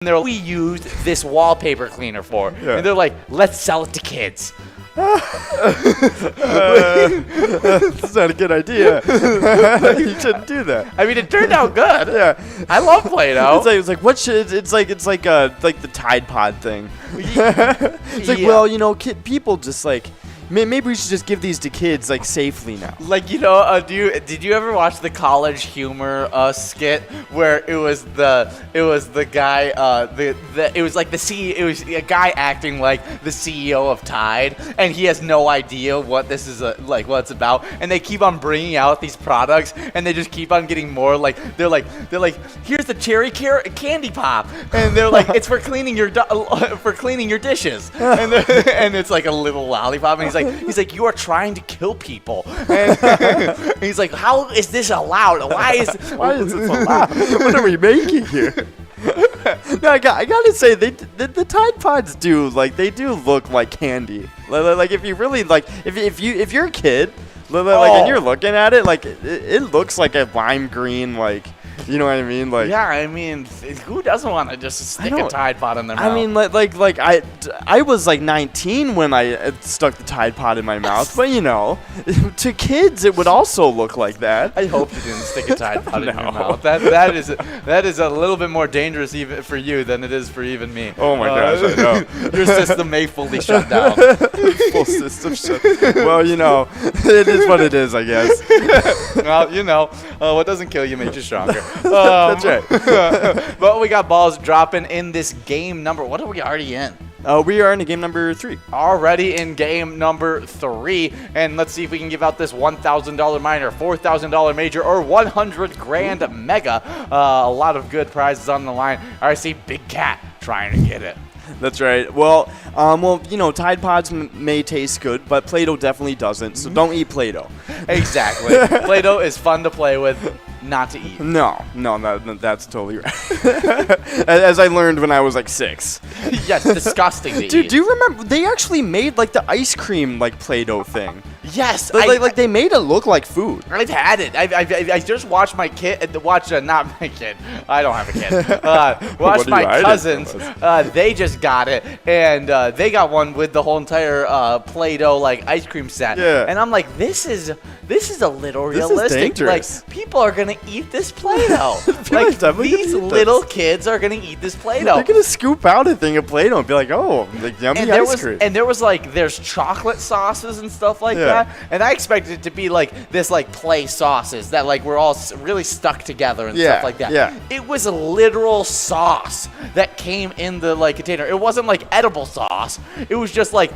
they're like, we used this wallpaper cleaner for. Yeah. And they're like, let's sell it to kids. That's not a good idea. You shouldn't do that. I mean, it turned out good. Yeah, I love Play-Doh. it's like what should it's like the Tide Pod thing. It's like, Yeah. well, you know, people just like maybe we should just give these to kids like safely now. Like, you know, did you ever watch the College Humor skit where it was the guy it was like the CEO, it was a guy acting like the CEO of Tide, and he has no idea what this is like what it's about, and they keep on bringing out these products, and they just keep on getting more like they're like here's the cherry candy pop, and they're like it's for cleaning your dishes, and and it's like a little lollipop, and he's like you are trying to kill people, and he's like, how is this allowed? Why is this allowed? What are we making here? No, I gotta say the Tide Pods do look like candy. Like if you really like if you're a kid, and you're looking at it, like it looks like a lime green, like, you know what I mean? Like, yeah, I mean, who doesn't want to just stick a Tide Pod in their mouth? I mean, I was like 19 when I stuck the Tide Pod in my mouth, but you know, to kids it would also look like that. I hope you didn't stick a Tide Pod in your mouth. That is a little bit more dangerous even for you than it is for even me. Oh my gosh, I know. Your system may fully shut down. Full system shut. Well, you know, it is what it is, I guess. Well, you know, what doesn't kill you makes you stronger. That's right. But we got balls dropping in this game number. What are we already in? We are in game number 3. Already in game number 3, and let's see if we can give out this $1,000 minor, $4,000 major, or 100 grand mega. A lot of good prizes on the line. I see Big Cat trying to get it. That's right. Well, you know, Tide Pods may taste good, but Play-Doh definitely doesn't. So don't eat Play-Doh. Exactly. Play-Doh is fun to play with, not to eat. No, that's totally right. As I learned when I was like 6. Yes, disgusting to Dude, eat. do you remember they actually made like the ice cream like Play-Doh thing? Yes, Like they made it look like food. I've had it. I just watched my kid. Not my kid. I don't have a kid. Watched my cousins. They just got it, and they got one with the whole entire Play-Doh like ice cream set. Yeah. And I'm like, this is a little This is realistic. dangerous. Like, people are gonna eat this Play-Doh. People are definitely these gonna eat little this. kids are gonna eat this Play-Doh. They're gonna scoop out a thing of Play-Doh and be like, oh, like yummy And ice cream. there's chocolate sauces and stuff like Yeah. that, and I expected it to be like this, like play sauces that like were all really stuck together and Yeah, stuff like that. yeah. It was a literal sauce that came in the like container. It wasn't like edible sauce. It was just like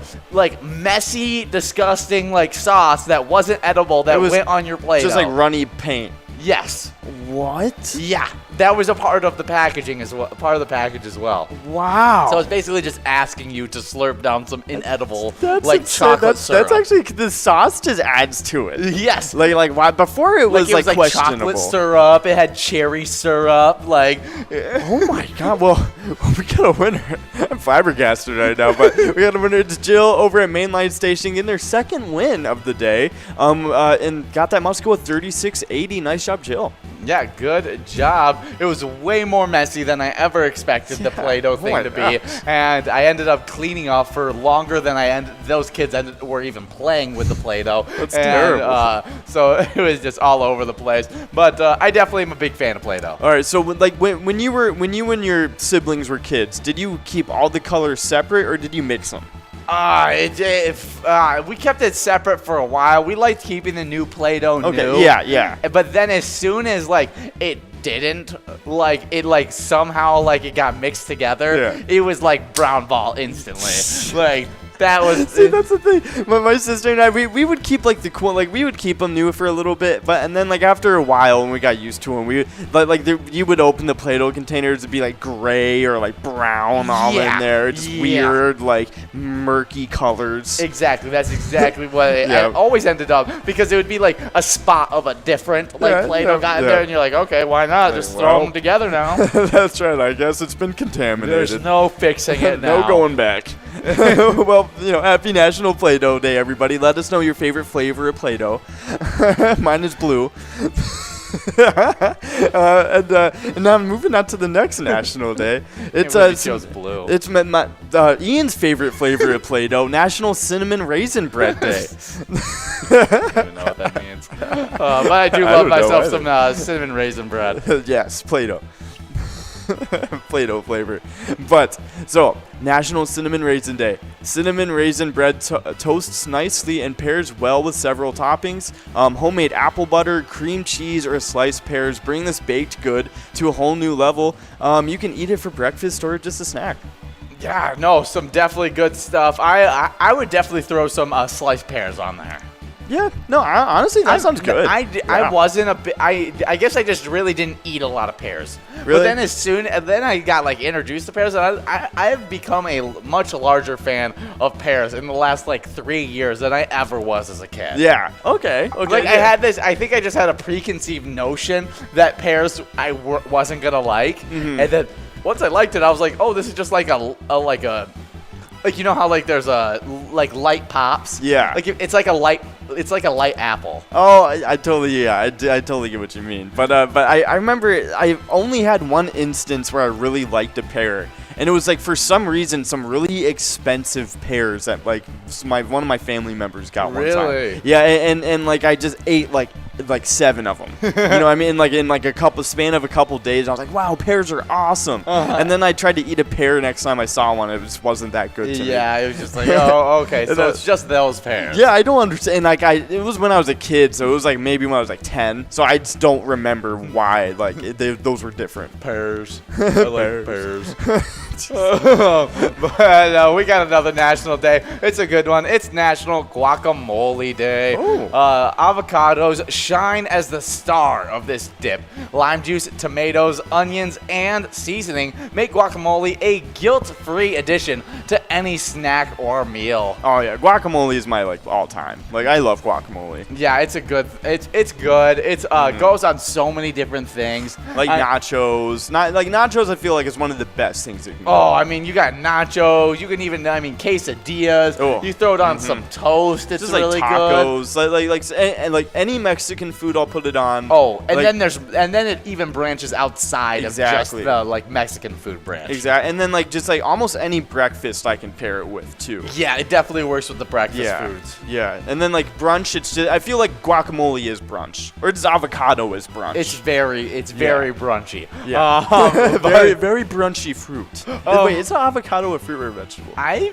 messy, disgusting like sauce that wasn't edible that went on your Play-Doh. Just like runny paint. Yes. What? Yeah. That was a part of the packaging as well. Part of the package as well. Wow. So it's basically just asking you to slurp down some inedible, That's like insane. chocolate syrup. That's actually, the sauce just adds to it. Yes. Like why before it was like questionable. chocolate syrup. It had cherry syrup. Like, Oh my god. Well, we got a winner. I'm flabbergasted right now, but we got a winner. It's Jill over at Mainline Station getting their second win of the day. And got that mouse score 3680. Nice job, Jill. yeah, good job. It was way more messy than I ever expected the Play-Doh thing my to gosh. be, and I ended up cleaning off for longer than those kids were even playing with the Play-Doh. That's and, terrible. So it was just all over the place. But I definitely am a big fan of Play-Doh. All right, so like when you and your siblings were kids, did you keep all the colors separate or did you mix them? We kept it separate for a while. We liked keeping the new Play-Doh new. Okay, yeah. But then as soon as like it didn't, like it like somehow like it got mixed together, Yeah. it was like brown ball instantly. Like that was See, that's the thing. My sister and I, we would keep like the cool, like we would keep them new for a little bit, and then like after a while when we got used to them, you would open the Play-Doh containers to be like gray or like brown all in there, just weird like murky colors. Exactly. That's exactly what it Yeah. always ended up, because it would be like a spot of a different like Yeah, Play-Doh got in yeah. there, and you're like, okay, why not? Just throw them together now. That's right. I guess it's been contaminated. There's no fixing it now. No going back. Well, happy National Play-Doh Day, everybody. Let us know your favorite flavor of Play-Doh. Mine is blue. And now moving on to the next national day. It's chose blue. It's Ian's favorite flavor of Play-Doh, National Cinnamon Raisin Bread Day. I don't even know what that means. But I do love myself some cinnamon raisin bread. Yes, Play-Doh. Play-Doh flavor. But, so, National Cinnamon Raisin Day. Cinnamon raisin bread toasts nicely and pairs well with several toppings. Homemade apple butter, cream cheese, or sliced pears bring this baked good to a whole new level. You can eat it for breakfast or just a snack. Yeah, no, some definitely good stuff. I would definitely throw some sliced pears on there. Yeah, no, honestly, that sounds good. I wasn't a bit. I guess I just really didn't eat a lot of pears. Really? But then I got like introduced to pears, and I have become a much larger fan of pears in the last like 3 years than I ever was as a kid. Yeah. Okay. Like I had this. I think I just had a preconceived notion that pears wasn't gonna like, and then once I liked it, I was like, oh, this is just like like you know how like there's like light pops. Yeah. Like it's like a light apple. Oh, I totally I totally get what you mean. But I remember I only had one instance where I really liked a pear, and it was like for some reason some really expensive pears that like one of my family members got one time. Really? Yeah, and like I just ate like 7 of them. You know what I mean? Like in like a span of a couple days, I was like, wow, pears are awesome. And then I tried to eat a pear next time I saw one. It just wasn't that good to me. Yeah, it was just like, oh, okay, so it's just those pears. Yeah, I don't understand. Like it was when I was a kid, so it was like maybe when I was like 10. So I just don't remember why. Like those were different. Pears. I like pears. But we got another national day. It's a good one. It's National Guacamole Day. Avocados shine as the star of this dip. Lime juice, tomatoes, onions, and seasoning make guacamole a guilt-free addition to any snack or meal. Oh yeah, guacamole is my like all-time. Like I love guacamole. Yeah, it's good. It's good. It's goes on so many different things. Like nachos. Nachos I feel like is one of the best things you can Oh, I mean, you got nachos. You can even, quesadillas. Oh. You throw it on some toast. It's just really like tacos, and like any Mexican food, I'll put it on. Oh, and like, then it even branches outside of just the like Mexican food branch. Exactly, and then like just like almost any breakfast I can pair it with too. Yeah, it definitely works with the breakfast foods. Yeah, and then like brunch, it's just I feel like guacamole is brunch, or it's avocado is brunch. It's very brunchy. Yeah, very brunchy fruit. Wait, is avocado a fruit or a vegetable? I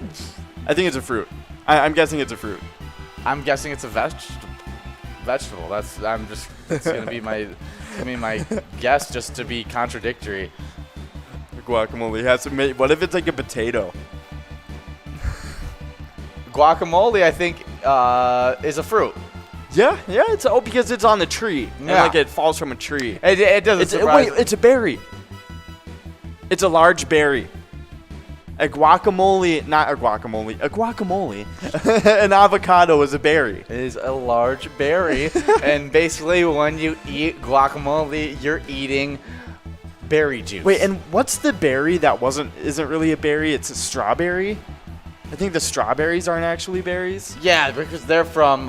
think it's a fruit. I'm guessing it's a fruit. I'm guessing it's a vegetable. That's gonna be my guess, just to be contradictory. Guacamole has to make. What if it's like a potato? Guacamole, I think, is a fruit. Yeah, it's because it's on the tree. Yeah. And like it falls from a tree. It doesn't surprise me. It's a berry. It's a large berry. A guacamole. An avocado is a berry. It is a large berry. And basically, when you eat guacamole, you're eating berry juice. Wait, and what's the berry that isn't really a berry? It's a strawberry? I think the strawberries aren't actually berries. Yeah, because they're from,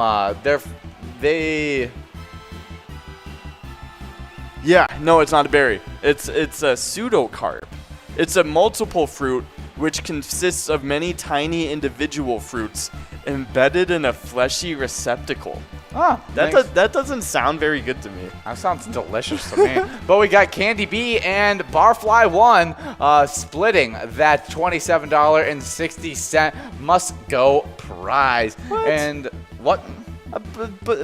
Yeah, no, it's not a berry. It's a pseudocarp. It's a multiple fruit which consists of many tiny individual fruits embedded in a fleshy receptacle. That doesn't sound very good to me. That sounds delicious to me. But we got Candy Bee and Barfly 1 splitting that $27.60 must-go prize. What? And what?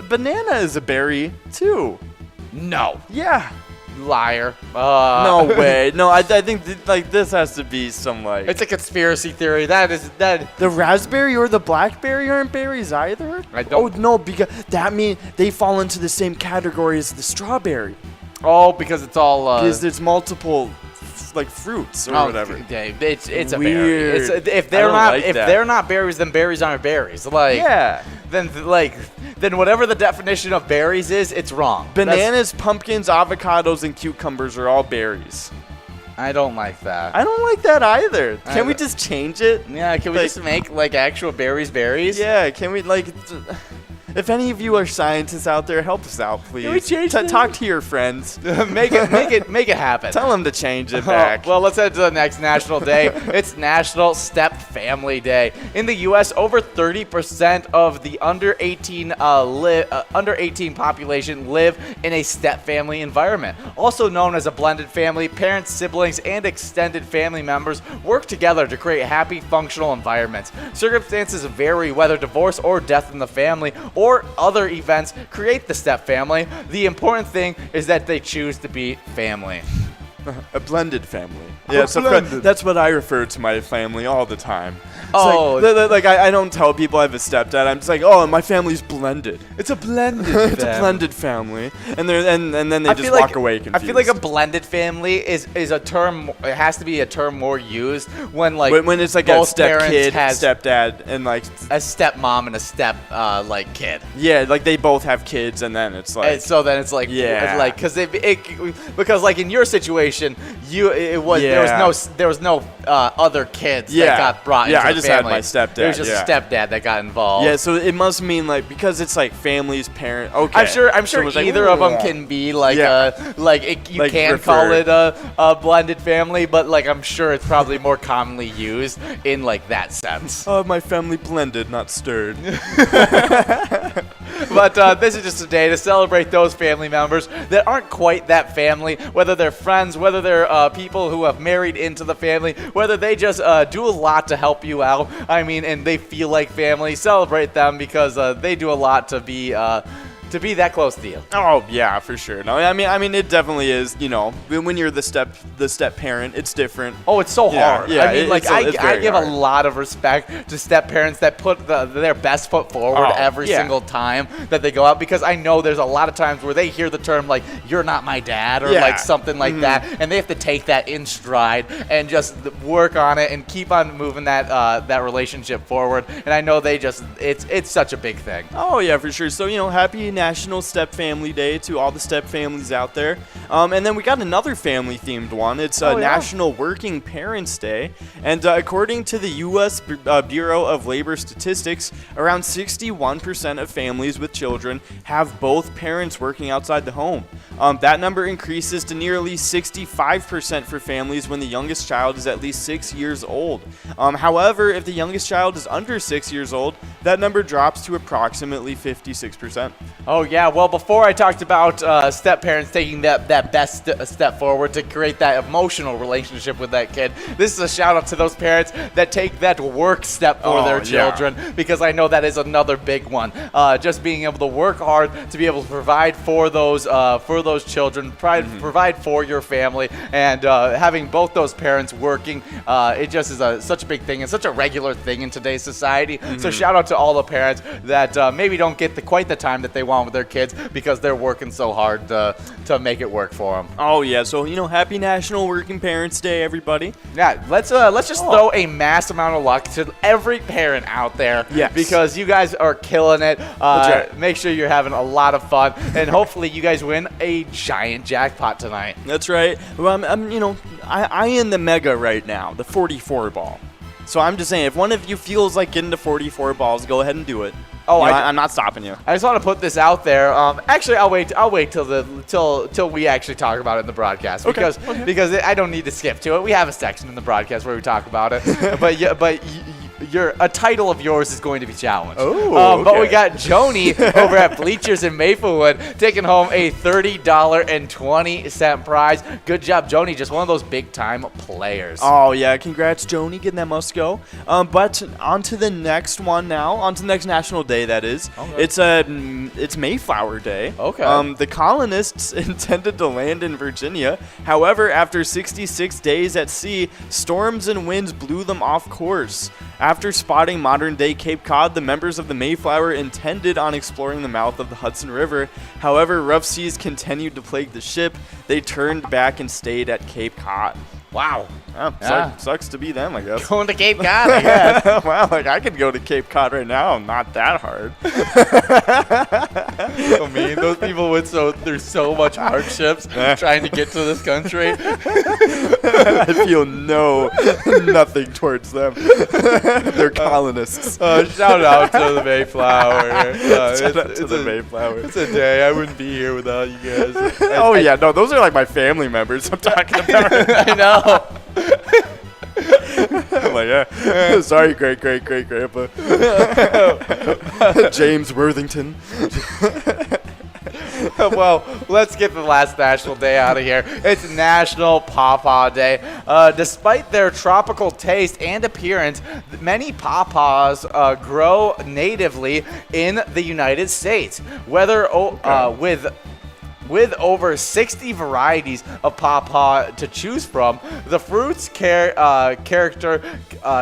Banana is a berry, too. No. Yeah. Liar. No way. No, I think like this has to be some like. It's a conspiracy theory. That. The raspberry or the blackberry aren't berries either. I don't. Oh no, because that means they fall into the same category as the strawberry. Oh, because it's all. Because there's multiple like fruits or whatever. Okay, it's a weird. berry. If they're not berries, then berries aren't berries. Like yeah. Then whatever the definition of berries is, it's wrong. Bananas, pumpkins, avocados, and cucumbers are all berries. I don't like that. I don't like that either. Can we just change it? Yeah, can we just make like actual berries berries? Yeah, can we like if any of you are scientists out there, help us out, please. Can we change this? Talk to your friends. make it happen. Tell them to change it back. Well, let's head to the next national day. It's National Step Family Day. In the U.S., over 30% of the under 18 population live in a step family environment. Also known as a blended family, parents, siblings, and extended family members work together to create happy, functional environments. Circumstances vary whether divorce or death in the family or other events create the step family. The important thing is that they choose to be family. A blended family. Yeah, that's what I refer to my family all the time. I don't tell people I have a stepdad. I'm just like, oh, my family's blended. It's a blended. It's a blended family, and then they just walk away confused. I feel like a blended family is a term. It has to be a term more used when when it's like both a step kid, has stepdad, and like a stepmom and a step kid. Yeah, like they both have kids, and then it's like. And so then it's like because like in your situation, there was no other kids that got brought into the family. I just had my stepdad. It was just a stepdad that got involved. Yeah, so it must mean like because it's like families, parent. Okay, I'm sure either of them can be like you can call it a blended family, but like I'm sure it's probably more commonly used in like that sense. Oh, my family blended, not stirred. But this is just a day to celebrate those family members that aren't quite that family, whether they're friends, whether they're people who have married into the family, whether they just do a lot to help you out. I mean, and they feel like family. Celebrate them because they do a lot to be that close to you. Oh yeah, for sure. No, I mean it definitely is. You know, when you're the step parent, it's different. Oh, it's so hard. Yeah, I mean, I give hard. A lot of respect to step parents that put their best foot forward every single time that they go out, because I know there's a lot of times where they hear the term like "you're not my dad" or like something like that, and they have to take that in stride and just work on it and keep on moving that relationship forward. And I know it's such a big thing. Oh yeah, for sure. So happy National Step Family Day to all the step families out there. And then we got another family themed one. It's National Working Parents Day. And according to the U.S. Bureau of Labor Statistics, around 61% of families with children have both parents working outside the home. That number increases to nearly 65% for families when the youngest child is at least 6 years old. However, if the youngest child is under 6 years old, that number drops to approximately 56%. Oh yeah, well before I talked about step parents taking that best step forward to create that emotional relationship with that kid, this is a shout out to those parents that take that work step for their children, because I know that is another big one. Just being able to work hard to be able to provide for those children, provide for your family, and having both those parents working, it just is such a big thing and such a regular thing in today's society. So shout out to all the parents that maybe don't get quite the time that they want with their kids because they're working so hard to make it work for them. Oh yeah, so happy National Working Parents Day, everybody. Yeah, let's just throw a mass amount of luck to every parent out there. Yes. Because you guys are killing it. Make sure you're having a lot of fun, and hopefully you guys win a giant jackpot tonight. That's right. Well, I in the mega right now, the 44 ball. So I'm just saying, if one of you feels like getting to 44 balls, go ahead and do it. Oh, I'm not stopping you. I just want to put this out there. Actually, I'll wait till we actually talk about it in the broadcast, because I don't need to skip to it. We have a section in the broadcast where we talk about it. but a title of yours is going to be challenged. Oh, But we got Joni over at Bleachers in Maplewood taking home a $30.20 prize. Good job, Joni. Just one of those big-time players. Oh, yeah. Congrats, Joni, getting that must go. But on to the next one now. On to the next National Day, that is. Okay. It's Mayflower Day. Okay. The colonists intended to land in Virginia. However, after 66 days at sea, storms and winds blew them off course. After spotting modern-day Cape Cod, the members of the Mayflower intended on exploring the mouth of the Hudson River. However, rough seas continued to plague the ship. They turned back and stayed at Cape Cod. Wow. Oh, Yeah. sucks to be them, I guess. Going to Cape Cod, I guess. Wow, like I could go to Cape Cod right now. Not that hard. I mean, those people went through so much hardships trying to get to this country. I feel nothing towards them. They're colonists. Shout out to the Mayflower. Shout out to the Mayflower. It's a day. I wouldn't be here without you guys. Yeah, no, those are like my family members I'm talking about. I know. I'm like, yeah. Sorry, great grandpa. James Worthington. Well, let's get the last national day out of here. It's National Pawpaw Day. Despite their tropical taste and appearance, many pawpaws grow natively in the United States. With over 60 varieties of pawpaw to choose from, the fruit's character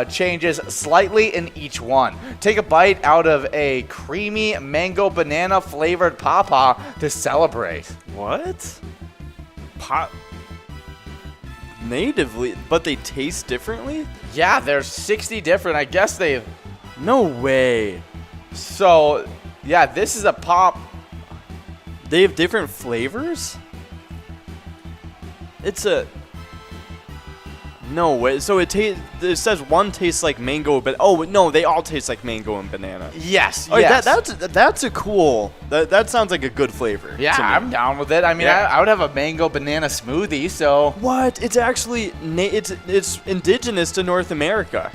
changes slightly in each one. Take a bite out of a creamy mango banana flavored pawpaw to celebrate. What? Natively, but they taste differently? Yeah, there's 60 different. I guess they. No way. So, yeah, this is a pop. They have different flavors? It's a... No way. So it says one tastes like mango, but no, they all taste like mango and banana. Yes. Oh, yes. That's a cool. That sounds like a good flavor. Yeah, to me. I'm down with it. I mean, Yeah. I would have a mango banana smoothie. So. What? It's actually it's indigenous to North America.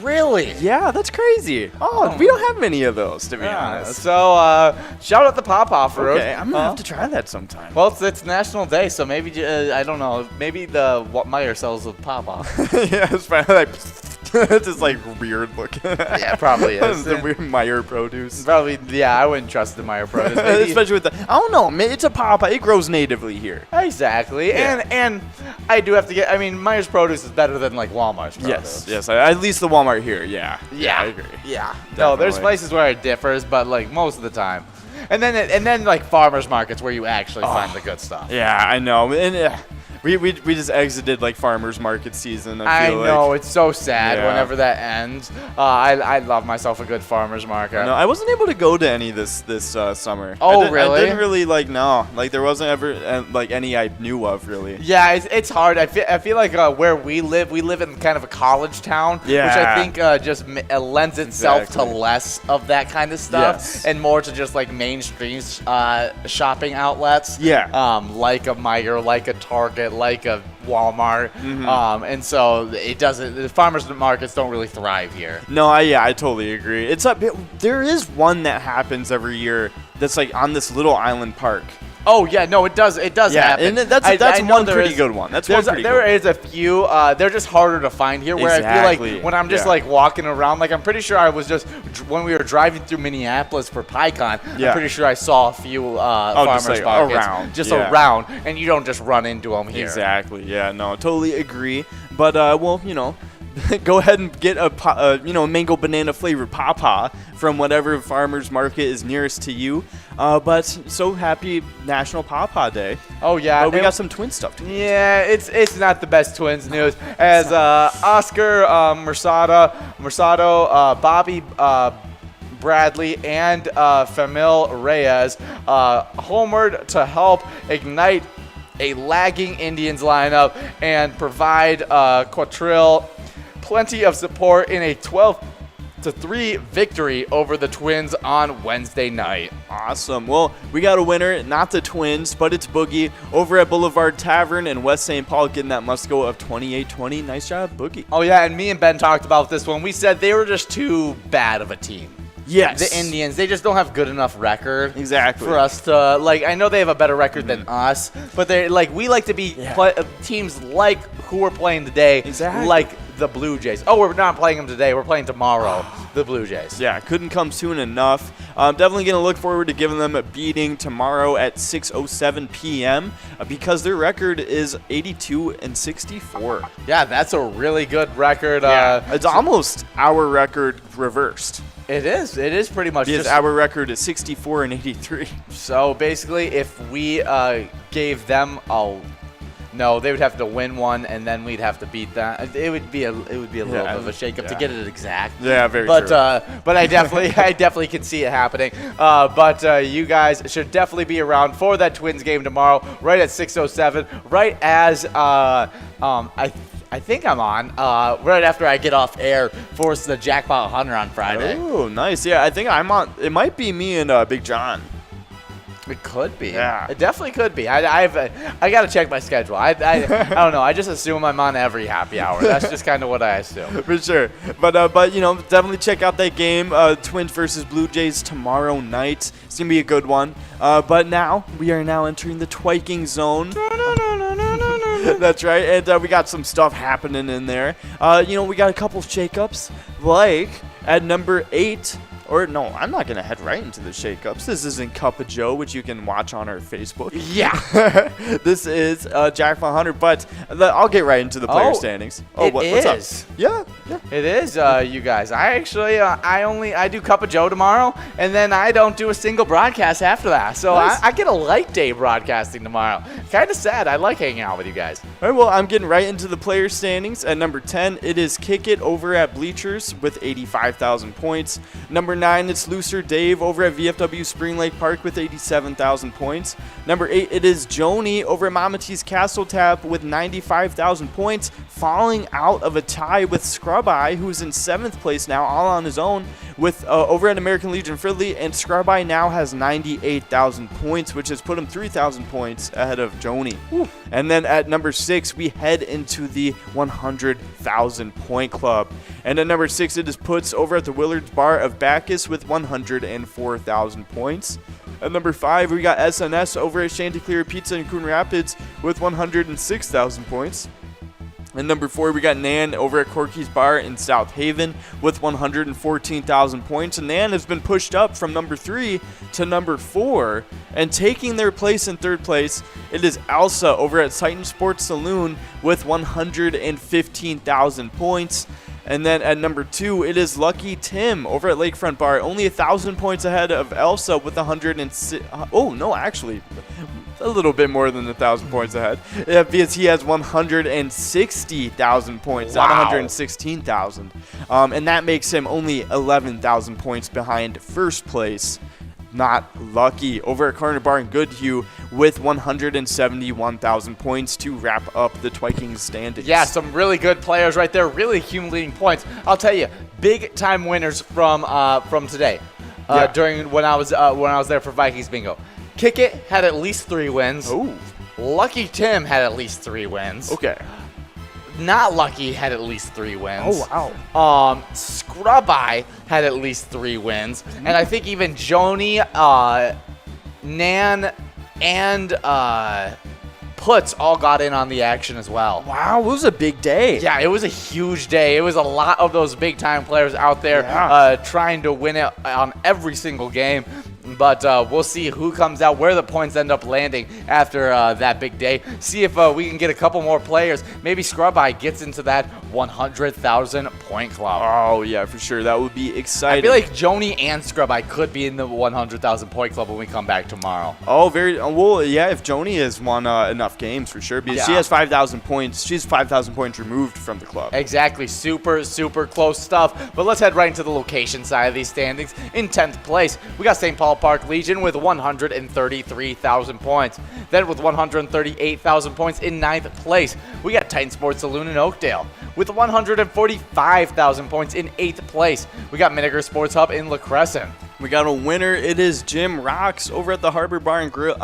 Really? Yeah, that's crazy. Oh, we don't have many of those, to be honest. So, shout out the pawpaw fruit. Okay, I'm gonna have to try that sometime. Well, it's National Day, so maybe I don't know. Maybe the Meyer sells the pawpaw. Yeah, it's probably like it's just like weird looking. Yeah, probably is. The weird Meyer produce. Probably, yeah. I wouldn't trust the Meyer produce. Maybe- Especially with the, I don't know, it's a pawpaw. It grows natively here. Exactly, Yeah. and I do have to get. I mean, Meyer's produce is better than like Walmart's produce. Yes. At least the Walmart here. Yeah. Yeah, I agree. Yeah. No, there's Definitely. places where it differs, but like most of the time, and then like farmers markets where you actually find the good stuff. Yeah, I know. And we just exited like farmers market season. I feel know like. it's so sad Yeah. whenever that ends. I love myself a good farmers market. No, I wasn't able to go to any this summer. Oh, I really? I didn't really there wasn't ever like any I knew of really. Yeah, it's hard. I feel like where we live in kind of a college town, which I Yeah. think just lends itself Exactly. to less of that kind of stuff Yes. and more to just like mainstream shopping outlets. Yeah. Like a Meijer, like a Target, like a Walmart. Mm-hmm. And so it doesn't. The farmers markets don't really thrive here. No, I totally agree. There is one that happens every year that's like on this little island park. Oh yeah, no, it does. It does Yeah, happen. and that's I know one there pretty is- good one. There is a few. They're just harder to find here. Where I feel Exactly. like when I'm just Yeah. like walking around, like I'm pretty sure I was just when we were driving through Minneapolis for PyCon. Yeah. I'm pretty sure I saw a few farmers like markets around, just yeah. around, and you don't just run into them here. Exactly. Yeah. No, totally agree. But go ahead and get a mango banana flavored pawpaw from whatever farmer's market is nearest to you. But so happy National Pawpaw Day. Oh yeah, But we got some twin stuff to do. Yeah, it's not the best Twins news as Oscar Mercado, Bobby Bradley, and Famil Reyes homered to help ignite a lagging Indians lineup and provide Quattrell plenty of support in a 12-3 victory over the Twins on Wednesday night. Awesome. Well, we got a winner, not the Twins, but it's Boogie over at Boulevard Tavern in West St. Paul getting that must-go of 28-20. Nice job, Boogie. Oh yeah, and me and Ben talked about this one. We said they were just too bad of a team. Yes. The Indians, they just don't have good enough record. Exactly. For us to, like, I know they have a better record than us, but they're, like, we like to be teams like who we're playing today. Exactly. Like the Blue Jays. Oh, we're not playing them today. We're playing tomorrow, the Blue Jays. Yeah, couldn't come soon enough. Definitely going to look forward to giving them a beating tomorrow at 6:07 p.m. Because their record is 82-64. Yeah, that's a really good record. It's almost our record reversed. It is. It is pretty much Because just our record is 64-83. so basically if we gave them No, they would have to win one, and then we'd have to beat that. It would be a little bit of a shakeup to get it exact. Yeah, very but, true. But I definitely can see it happening. But you guys should definitely be around for that Twins game tomorrow, right at 6:07, right as I think I'm on right after I get off air for the Jackpot Hunter on Friday. Oh, nice. Yeah, I think I'm on. It might be me and Big John. It could be. Yeah. It definitely could be. I got to check my schedule. I don't know. I just assume I'm on every happy hour. That's just kind of what I assume. For sure. But definitely check out that game, Twins versus Blue Jays tomorrow night. It's going to be a good one. But now, we are now entering the twiking zone. That's right. And we got some stuff happening in there. We got a couple of shakeups, like at number 8. Or no, I'm not going to head right into the shakeups. This isn't Cup of Joe, which you can watch on our Facebook. Yeah. This is Jackpot Hunter, but I'll get right into the player standings. Oh, what's up? Yeah. It is, you guys. I actually, I do Cup of Joe tomorrow, and then I don't do a single broadcast after that. So nice. I get a light day broadcasting tomorrow. Kind of sad. I like hanging out with you guys. All right, well, I'm getting right into the player standings. At number 10, it is Kick It over at Bleachers with 85,000 points. Number 9, it's Looser Dave over at VFW Spring Lake Park with 87,000 points. Number 8, it is Joni over at Mama T's Castle Tap with 95,000 points, falling out of a tie with Scrub Eye, who's in 7th place now, all on his own, with over at American Legion Fridley, and Scrub Eye now has 98,000 points, which has put him 3,000 points ahead of Joni. Ooh. And then at number 6, we head into the 100,000 point club. And at number 6, it is Puts over at the Willards Bar of Bacchus with 104,000 points. At number 5, we got SNS over at Chanticleer Pizza in Coon Rapids with 106,000 points. And number 4, we got Nan over at Corky's Bar in South Haven with 114,000 points. And Nan has been pushed up from number 3 to number 4. And taking their place in 3rd place, it is Elsa over at Titan Sports Saloon with 115,000 points. And then at number 2, it is Lucky Tim over at Lakefront Bar, only 1,000 points ahead of Elsa with 106. Oh, no, actually, a little bit more than 1,000 points ahead, because he has 160,000 points, not 116,000. And that makes him only 11,000 points behind 1st place. Not Lucky over at Corner Bar in Goodhue with 171,000 points to wrap up the Twiking standings. Yeah, some really good players right there, really accumulating points. I'll tell you, big time winners from today. During when I was there for Vikings Bingo. Kick It had at least 3 wins. Oh. Lucky Tim had at least 3 wins. Okay. Not Lucky had at least 3 wins. Oh, wow. Scrub Eye had at least 3 wins. And I think even Joni, Nan, and Puts all got in on the action as well. Wow, it was a big day. Yeah, it was a huge day. It was a lot of those big-time players out there trying to win it on every single game. But we'll see who comes out, where the points end up landing after that big day. See if we can get a couple more players. Maybe Scrub Eye gets into that 100,000 point club. Oh, yeah, for sure. That would be exciting. I feel like Joni and Scrub Eye could be in the 100,000 point club when we come back tomorrow. Oh, very well. Yeah, if Joni has won enough games for sure, because she has 5,000 points. She's 5,000 points removed from the club. Exactly, super close stuff. But let's head right into the location side of these standings. In 10th place, we got St. Paul Park Legion with 133,000 points. Then with 138,000 points in 9th place, we got Titan Sports Saloon in Oakdale. With 145,000 points in 8th place, we got Miniger Sports Hub in La Crescent. We got a winner. It is Jim Rocks over at the Harbor Bar and Grill,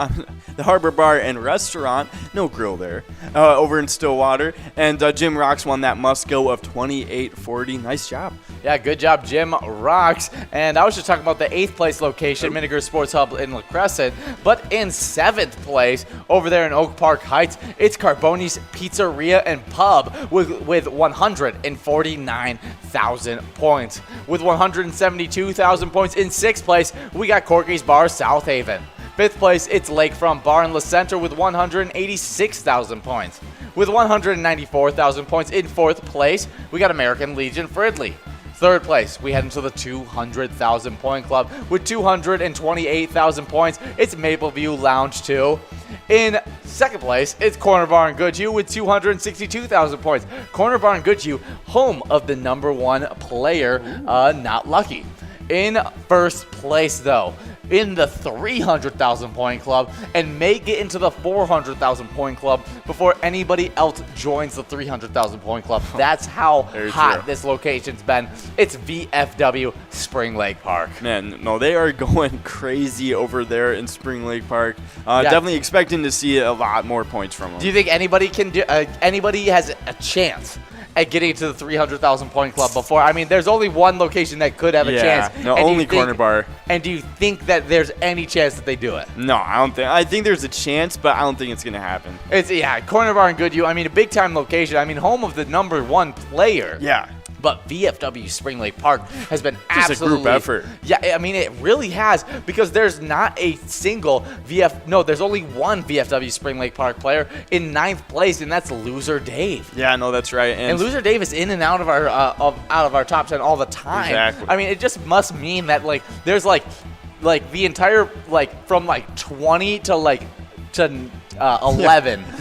the Harbor Bar and Restaurant. No grill there. Over in Stillwater, and Jim Rocks won that must-go of 28.40. Nice job. Yeah, good job, Jim Rocks. And I was just talking about the 8th place location, Miniger Sports Hub in La Crescent. But in 7th place, over there in Oak Park Heights, it's Carboni's Pizzeria and Pub with 149,000 points. With 172,000 points in 6th place, we got Corky's Bar South Haven. 5th place, it's Lakefront Bar in La Center with 186,000 points. With 194,000 points in 4th place, we got American Legion Fridley. Third place, we head into the 200,000 point club with 228,000 points. It's Mapleview Lounge 2. In second place, it's Corner Bar in Goodhue with 262,000 points. Corner Bar in Goodhue, home of the #1 player, Not Lucky. In first place, though, in the 300,000 point club, and may get into the 400,000 point club before anybody else joins the 300,000 point club. That's how hot this location's been. It's VFW Spring Lake Park. Man, no, they are going crazy over there in Spring Lake Park. Definitely expecting to see a lot more points from them. Do you think anybody can do? Anybody has a chance at getting to the 300,000 point club before? I mean, there's only one location that could have a chance. No, only Corner Bar. And do you think that there's any chance that they do it? No, I don't think. I think there's a chance, but I don't think it's gonna happen. It's Corner Bar in Goodhue. I mean, a big time location. I mean, home of the #1 player. Yeah. But VFW Spring Lake Park has been just absolutely a group effort. Yeah, I mean, it really has, because there's not a single there's only one VFW Spring Lake Park player in 9th place, and that's Loser Dave. Yeah, no, that's right. And Loser Dave is in and out of our top 10 all the time. Exactly. I mean, it just must mean that there's the entire from 20 to 11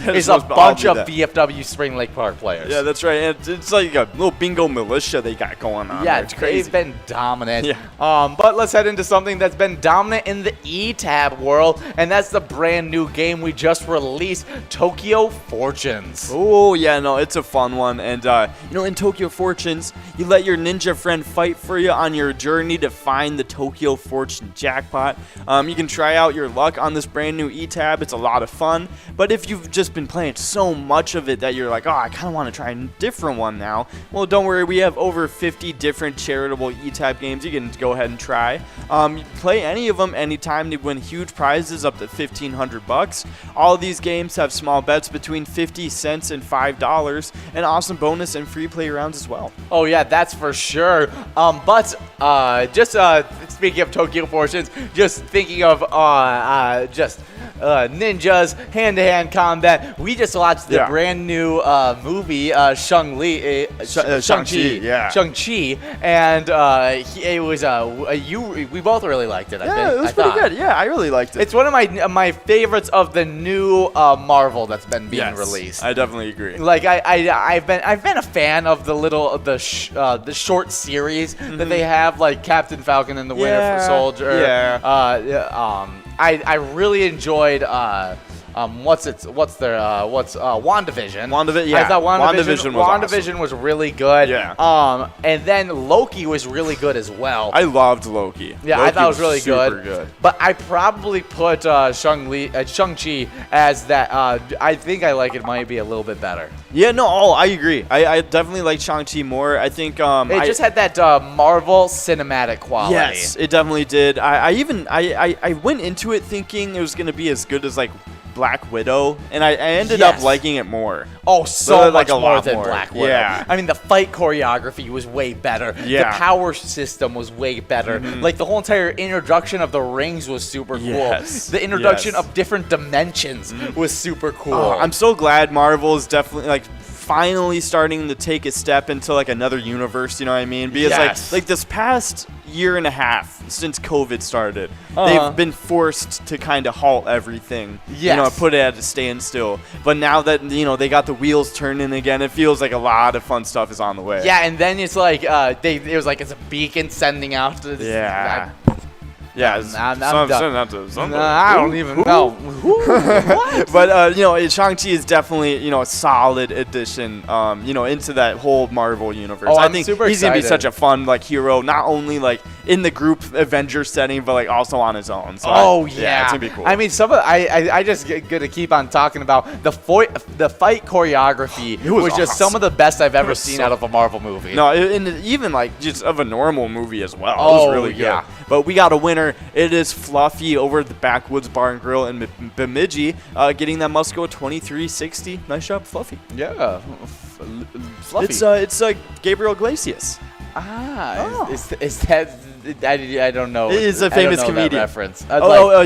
is a bunch of VFW Spring Lake Park players. Yeah, that's right. And it's like a little bingo militia they got going on. Yeah, it's crazy. They've been dominant. Yeah. But let's head into something that's been dominant in the E-Tab world, and that's the brand new game we just released, Tokyo Fortunes. Oh, yeah, no, it's a fun one. And, in Tokyo Fortunes, you let your ninja friend fight for you on your journey to find the Tokyo Fortune jackpot. You can try out your luck on this brand new E-Tab. It's a lot of fun. But if you've just been playing so much of it that you're like, oh, I kind of want to try a different one now, well, don't worry. We have over 50 different charitable E-Tab games you can go ahead and try. Play any of them anytime to win huge prizes up to $1,500. All of these games have small bets between 50 cents and $5, and awesome bonus and free play rounds as well. Oh, yeah, that's for sure. Speaking of Tokyo Fortunes, just thinking of ninjas, hand-to-hand combat. We just watched the brand new movie, Shang-Chi. Yeah. Shang-Chi, and we both really liked it. Yeah, it was pretty good. Yeah, I really liked it. It's one of my favorites of the new Marvel that's been being released. I definitely agree. I've been a fan of the short series that they have, like Captain Falcon and the Winter Soldier. Yeah. I really enjoyed WandaVision. Yeah. I thought WandaVision was really good. Yeah. And then Loki was really good as well. I loved Loki. Yeah, Loki I thought it was really super good. But I probably put Shang-Chi as that. I think it might be a little bit better. Yeah, no, I agree. I definitely like Shang-Chi more. I think it just had that Marvel cinematic quality. Yes, it definitely did. I went into it thinking it was going to be as good as like Black Widow, and I ended up liking it more. Oh, so much more than more. Black Widow. Yeah. I mean, the fight choreography was way better. Yeah. The power system was way better. Like, the whole entire introduction of the rings was super cool. Yes. The introduction of different dimensions was super cool. I'm so glad Marvel is definitely, finally starting to take a step into, another universe, you know what I mean? Because, this past year and a half since COVID started, they've been forced to kind of halt everything. Yes. Put it at a standstill. But now that, they got the wheels turning again, it feels like a lot of fun stuff is on the way. Yeah, and then it's it's a beacon sending out to Yeah, I'm done. I don't even know. What? But Shang-Chi is definitely a solid addition into that whole Marvel universe. I think he's gonna be such a fun hero, not only in the group Avengers setting, but also on his own. So yeah, it's gonna be cool. I mean, I just gonna keep on talking about the fight choreography. It was just some of the best I've ever seen out of a Marvel movie. No, and even just of a normal movie as well. It was really good. Yeah. But we got a winner. It is Fluffy over at the Backwoods Bar and Grill in Bemidji, getting that Musco 2360. Nice job, Fluffy. Yeah, Fluffy. It's Gabriel Iglesias. Is that? I don't know. He's a I don't famous know that comedian. reference.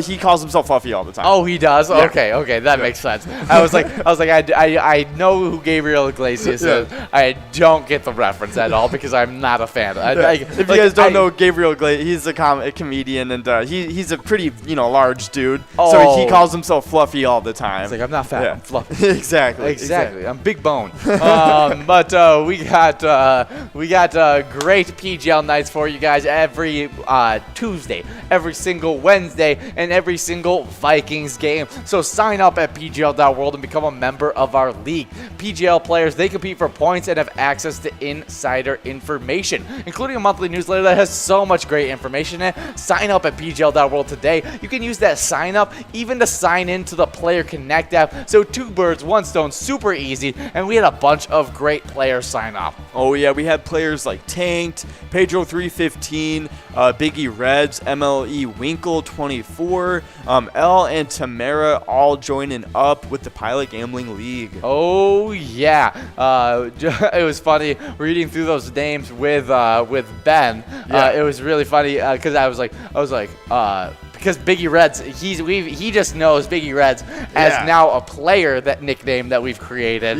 He calls himself Fluffy all the time. Oh, he does. Yeah. Okay, that makes sense. I was like, I know who Gabriel Iglesias is. I don't get the reference at all because I'm not a fan. If you guys don't know Gabriel Iglesias, he's a comedian, and he's a pretty large dude. So he calls himself Fluffy all the time. It's like, I'm not fat. I'm fluffy. Exactly. I'm big bone. But we got great PGL nights for you guys every Tuesday, every single Wednesday, and every single Vikings game. So sign up at PGL.world and become a member of our league. PGL players, they compete for points and have access to insider information, including a monthly newsletter that has so much great information in it. Sign up at PGL.world today. You can use that sign up even to sign into the Player Connect app. So 2 birds, 1 stone, super easy, and we had a bunch of great players sign up. Oh yeah, we had players like Tanked, Pedro 315, Biggie Reds, MLE Winkle 24, L and Tamara all joining up with the Pilot Gambling League. Oh yeah, it was funny reading through those names with Ben. Yeah. It was really funny because I was like, because Biggie Reds, he just knows Biggie Reds as now a player, that nickname that we've created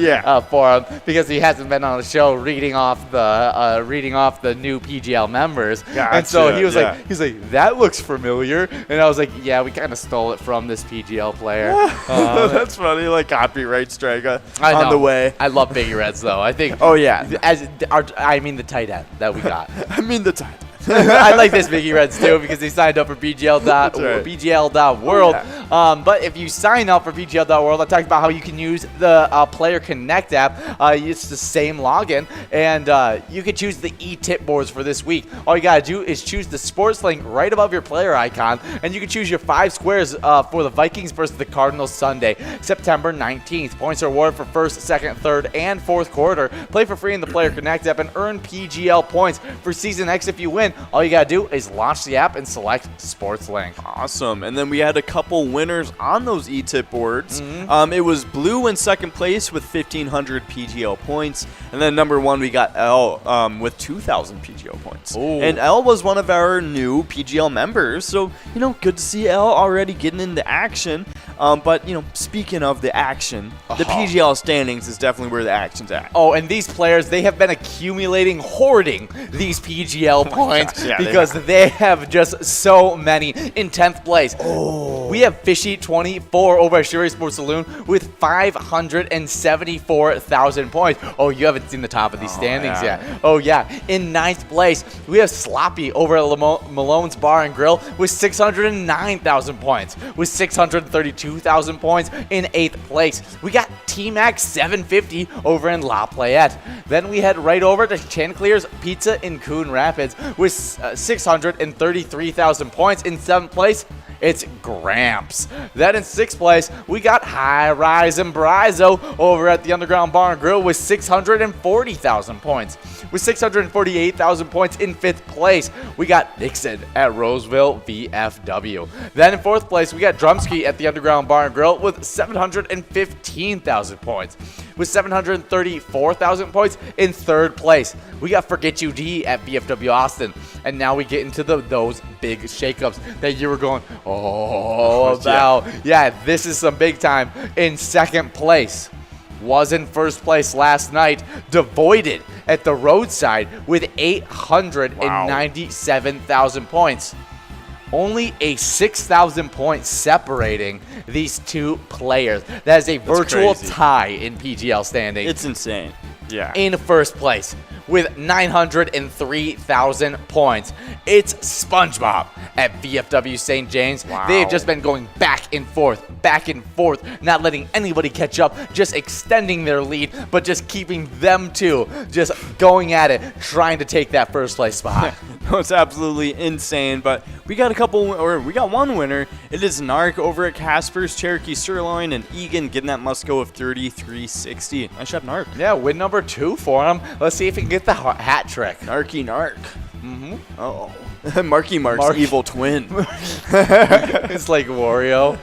for him, because he hasn't been on the show reading off the new PGL members. Gotcha, and so he was like, that looks familiar, and I was like, yeah, we kind of stole it from this PGL player. That's funny, like copyright strike on the way. I love Biggie Reds though. I think. Oh yeah, I mean the tight end that we got. I mean the tight. I like this Biggie Reds too because they signed up for PGL.world. But if you sign up for PGL.world, I talked about how you can use the Player Connect app. It's the same login, and you can choose the e-tip boards for this week. All you gotta do is choose the sports link right above your player icon, and you can choose your 5 squares for the Vikings versus the Cardinals Sunday, September 19th. Points are awarded for first, second, third, and fourth quarter. Play for free in the Player Connect app and earn PGL points for Season X if you win. All you gotta do is launch the app and select Sports Link. Awesome. And then we had a couple winners on those e-tip boards. It was Blue in second place with 1,500 PGL points. And then number 1, we got L with 2,000 PGL points. Ooh. And L was one of our new PGL members. So, good to see L already getting into action. But, speaking of the action, the PGL standings is definitely where the action's at. Oh, and these players, they have been hoarding these PGL points because they have just so many. In 10th place, we have Fishy 24 over at Sherry Sports Saloon with 574,000 points. Oh, you haven't seen the top of these standings yet. Oh, yeah. In 9th place, we have Sloppy over at Malone's Bar and Grill with 609,000 points. With 632,000 points in 8th place, we got T-Max 750 over in La Playette. Then we head right over to Chancleer's Pizza in Coon Rapids with 633,000 points. In 7th place, it's Gramps. Then in 6th place, we got High Rise and Brizo over at the Underground Bar and Grill with 640,000 points. With 648,000 points in 5th place, we got Nixon at Roseville VFW. Then in 4th place, we got Drumski at the Underground Bar and Grill with 715,000 points. With 734,000 points in 3rd place, we got Forget You D at VFW Austin. And now we get into those big shakeups that you were going, about. Yeah, this is some big time. In 2nd place, was in 1st place last night, Devoided at the Roadside with 897,000 points. Only a 6,000 points separating these two players. That is a virtual tie in PGL standings. It's insane. Yeah. In 1st place with 903,000 points, it's SpongeBob at VFW St. James. Wow. They've just been going back and forth, not letting anybody catch up, just extending their lead, but just keeping them two just going at it, trying to take that 1st place spot. No, it's absolutely insane, but we got one winner. It is Narc over at Casper's Cherokee Sirloin, and Egan getting that Musco of 33.60. Nice job, Narc. Yeah, win number 2 for him. Let's see if he can get the hat trick. Narky Narc. Uh-oh. Marky Mark's evil twin. It's like Wario.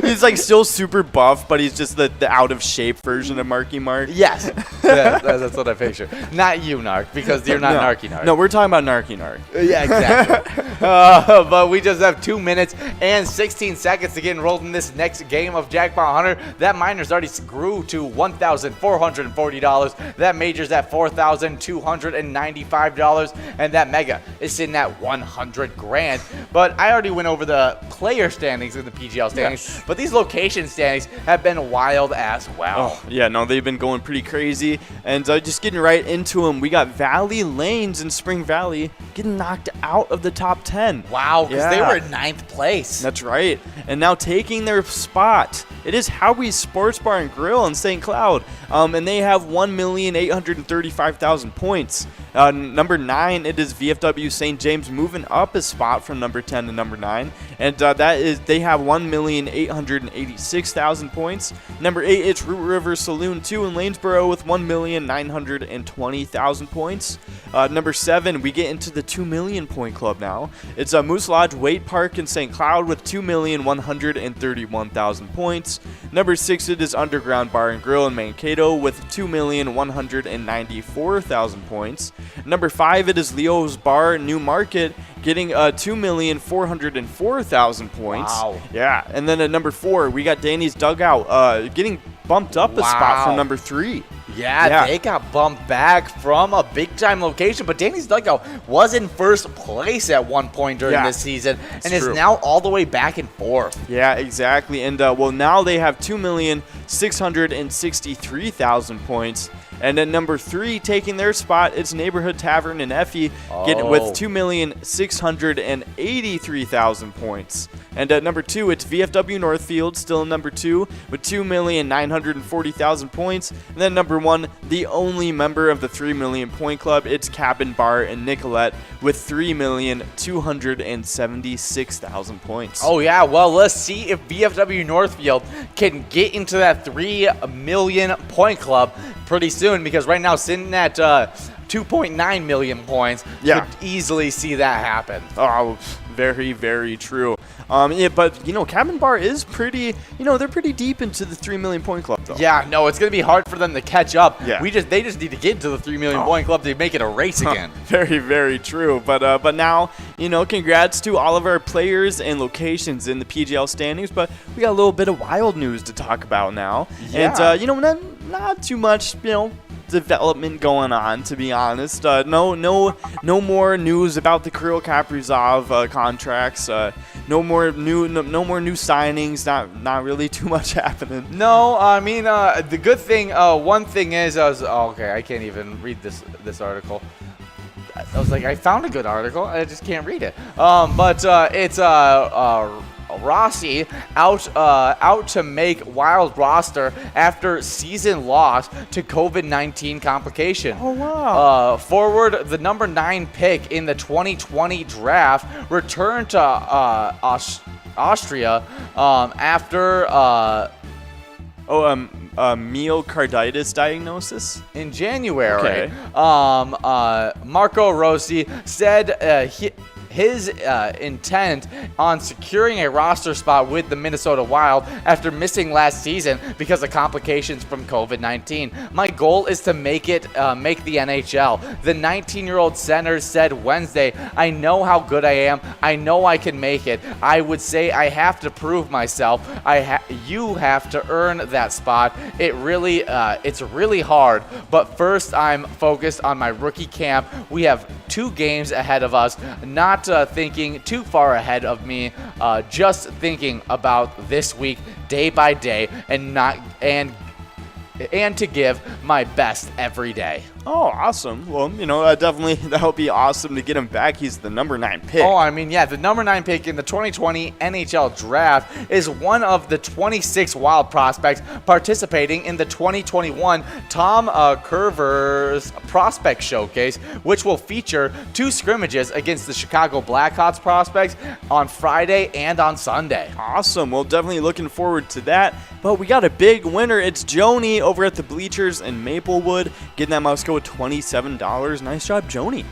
He's like still super buff, but he's just the out of shape version of Marky Mark. Yes, that's what I picture. Not you, Narc, because you're not Narky Narc. No, we're talking about Narky Narc. Yeah, exactly. But we just have 2 minutes and 16 seconds to get enrolled in this next game of Jackpot Hunter. That minor's already grew to $1,440. That major's at $4,295, and that mega is sitting at 100 grand. But I already went over the player standings in the PGL standings, but these location standings have been wild as well. Oh, yeah, no, they've been going pretty crazy. And just getting right into them, we got Valley Lanes in Spring Valley getting knocked out of the top 10. Wow, because they were in 9th place. That's right. And now taking their spot, it is Howie's Sports Bar and Grill in St. Cloud. And they have 1,835,000 points. Number 9, it is VFW St. James moving up a spot from number 10 to number 9. And they have 1,886,000 points. Number 8, it's Root River Saloon 2 in Lanesboro with 1,920,000 points. Number 7, we get into the 2 million point club now. It's Moose Lodge Wait Park in St. Cloud with 2,131,000 points. Number 6, it is Underground Bar and Grill in Mankato with 2,194,000 points. Number 5, it is Leo's Bar New Market getting 2,404,000 points. Wow. Yeah, and then at number 4, we got Danny's Dugout getting bumped up a spot from number 3. Yeah, they got bumped back from a big-time location, but Danny's Dugout was in first place at one point during this season and is now all the way back in 4th. Yeah, exactly. And, well, now they have 2,663,000 points. And at number 3, taking their spot, it's Neighborhood Tavern in Effie, getting with 2,683,000 points. And at number 2, it's VFW Northfield, still in number 2, with 2,940,000 points. And then number 1, the only member of the 3 million point club, it's Cabin Bar in Nicolette, with 3,276,000 points. Oh, yeah. Well, let's see if VFW Northfield can get into that 3 million point club pretty soon, because right now sitting at 2.9 million points, could easily see that happen. Oh, very, very true. But, Cabin Bar is pretty, they're pretty deep into the 3 million point club, though. Yeah, no, it's going to be hard for them to catch up. Yeah. They just need to get into the 3 million point club to make it a race again. Very, very true. But now, congrats to all of our players and locations in the PGL standings. But we got a little bit of wild news to talk about now. Yeah. And, not too much, development going on, to be honest. No more news about the Kirill Kaprizov contracts. No more new signings. Not really too much happening. No, I mean the good thing. One thing is, okay, I can't even read this article. I was like, I found a good article. I just can't read it. But it's Rossi out to make wild roster after season loss to COVID-19 complication. Oh, wow. Forward, the number 9 pick in the 2020 draft, returned to Austria after myocarditis diagnosis in January. Okay. Marco Rossi said his intent on securing a roster spot with the Minnesota Wild after missing last season because of complications from COVID-19. My goal is to make the NHL. The 19-year-old center said Wednesday, I know how good I am. I know I can make it. I would say I have to prove myself. You have to earn that spot. It's really hard, but first I'm focused on my rookie camp. We have 2 games ahead of us, not thinking too far ahead of me, just thinking about this week day by day and to give my best every day. Oh, awesome. Well, definitely that'll be awesome to get him back. He's the number 9 pick. Oh, I mean, yeah, the number 9 pick in the 2020 NHL draft is one of the 26 Wild prospects participating in the 2021 Tom Curver's Prospect Showcase, which will feature 2 scrimmages against the Chicago Blackhawks prospects on Friday and on Sunday. Awesome. Well, definitely looking forward to that. But we got a big winner. It's Joni over at the Bleachers in Maplewood, getting that mouse go with $27. Nice job, Joni.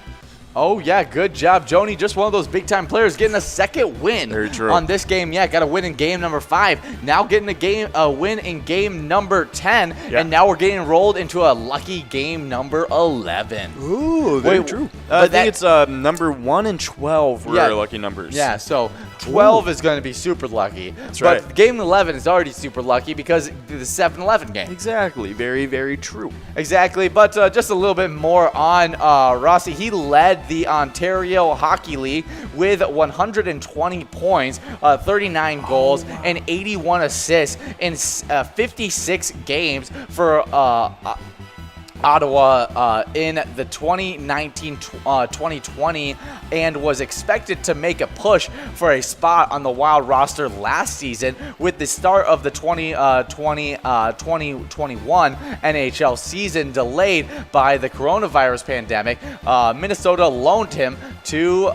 Oh, yeah, good job, Joni. Just one of those big-time players getting a second win Very true. on this game. Yeah, got a win in game number 5. Now getting a win in game number 10, Yeah. and now we're getting rolled into a lucky game number 11. Ooh, very true. I think it's number 1 and 12 were our lucky numbers. Yeah, so 12 is going to be super lucky. That's but right. game 11 is already super lucky because the 7-11 game. Exactly. Very, very true. Exactly, but just a little bit more on Rossi. He led the Ontario Hockey League with 120 points, 39 goals, and 81 assists in 56 games for Ottawa in the 2019-2020 and was expected to make a push for a spot on the Wild roster last season. With the start of the 2020-2021 NHL season delayed by the coronavirus pandemic, Minnesota loaned him to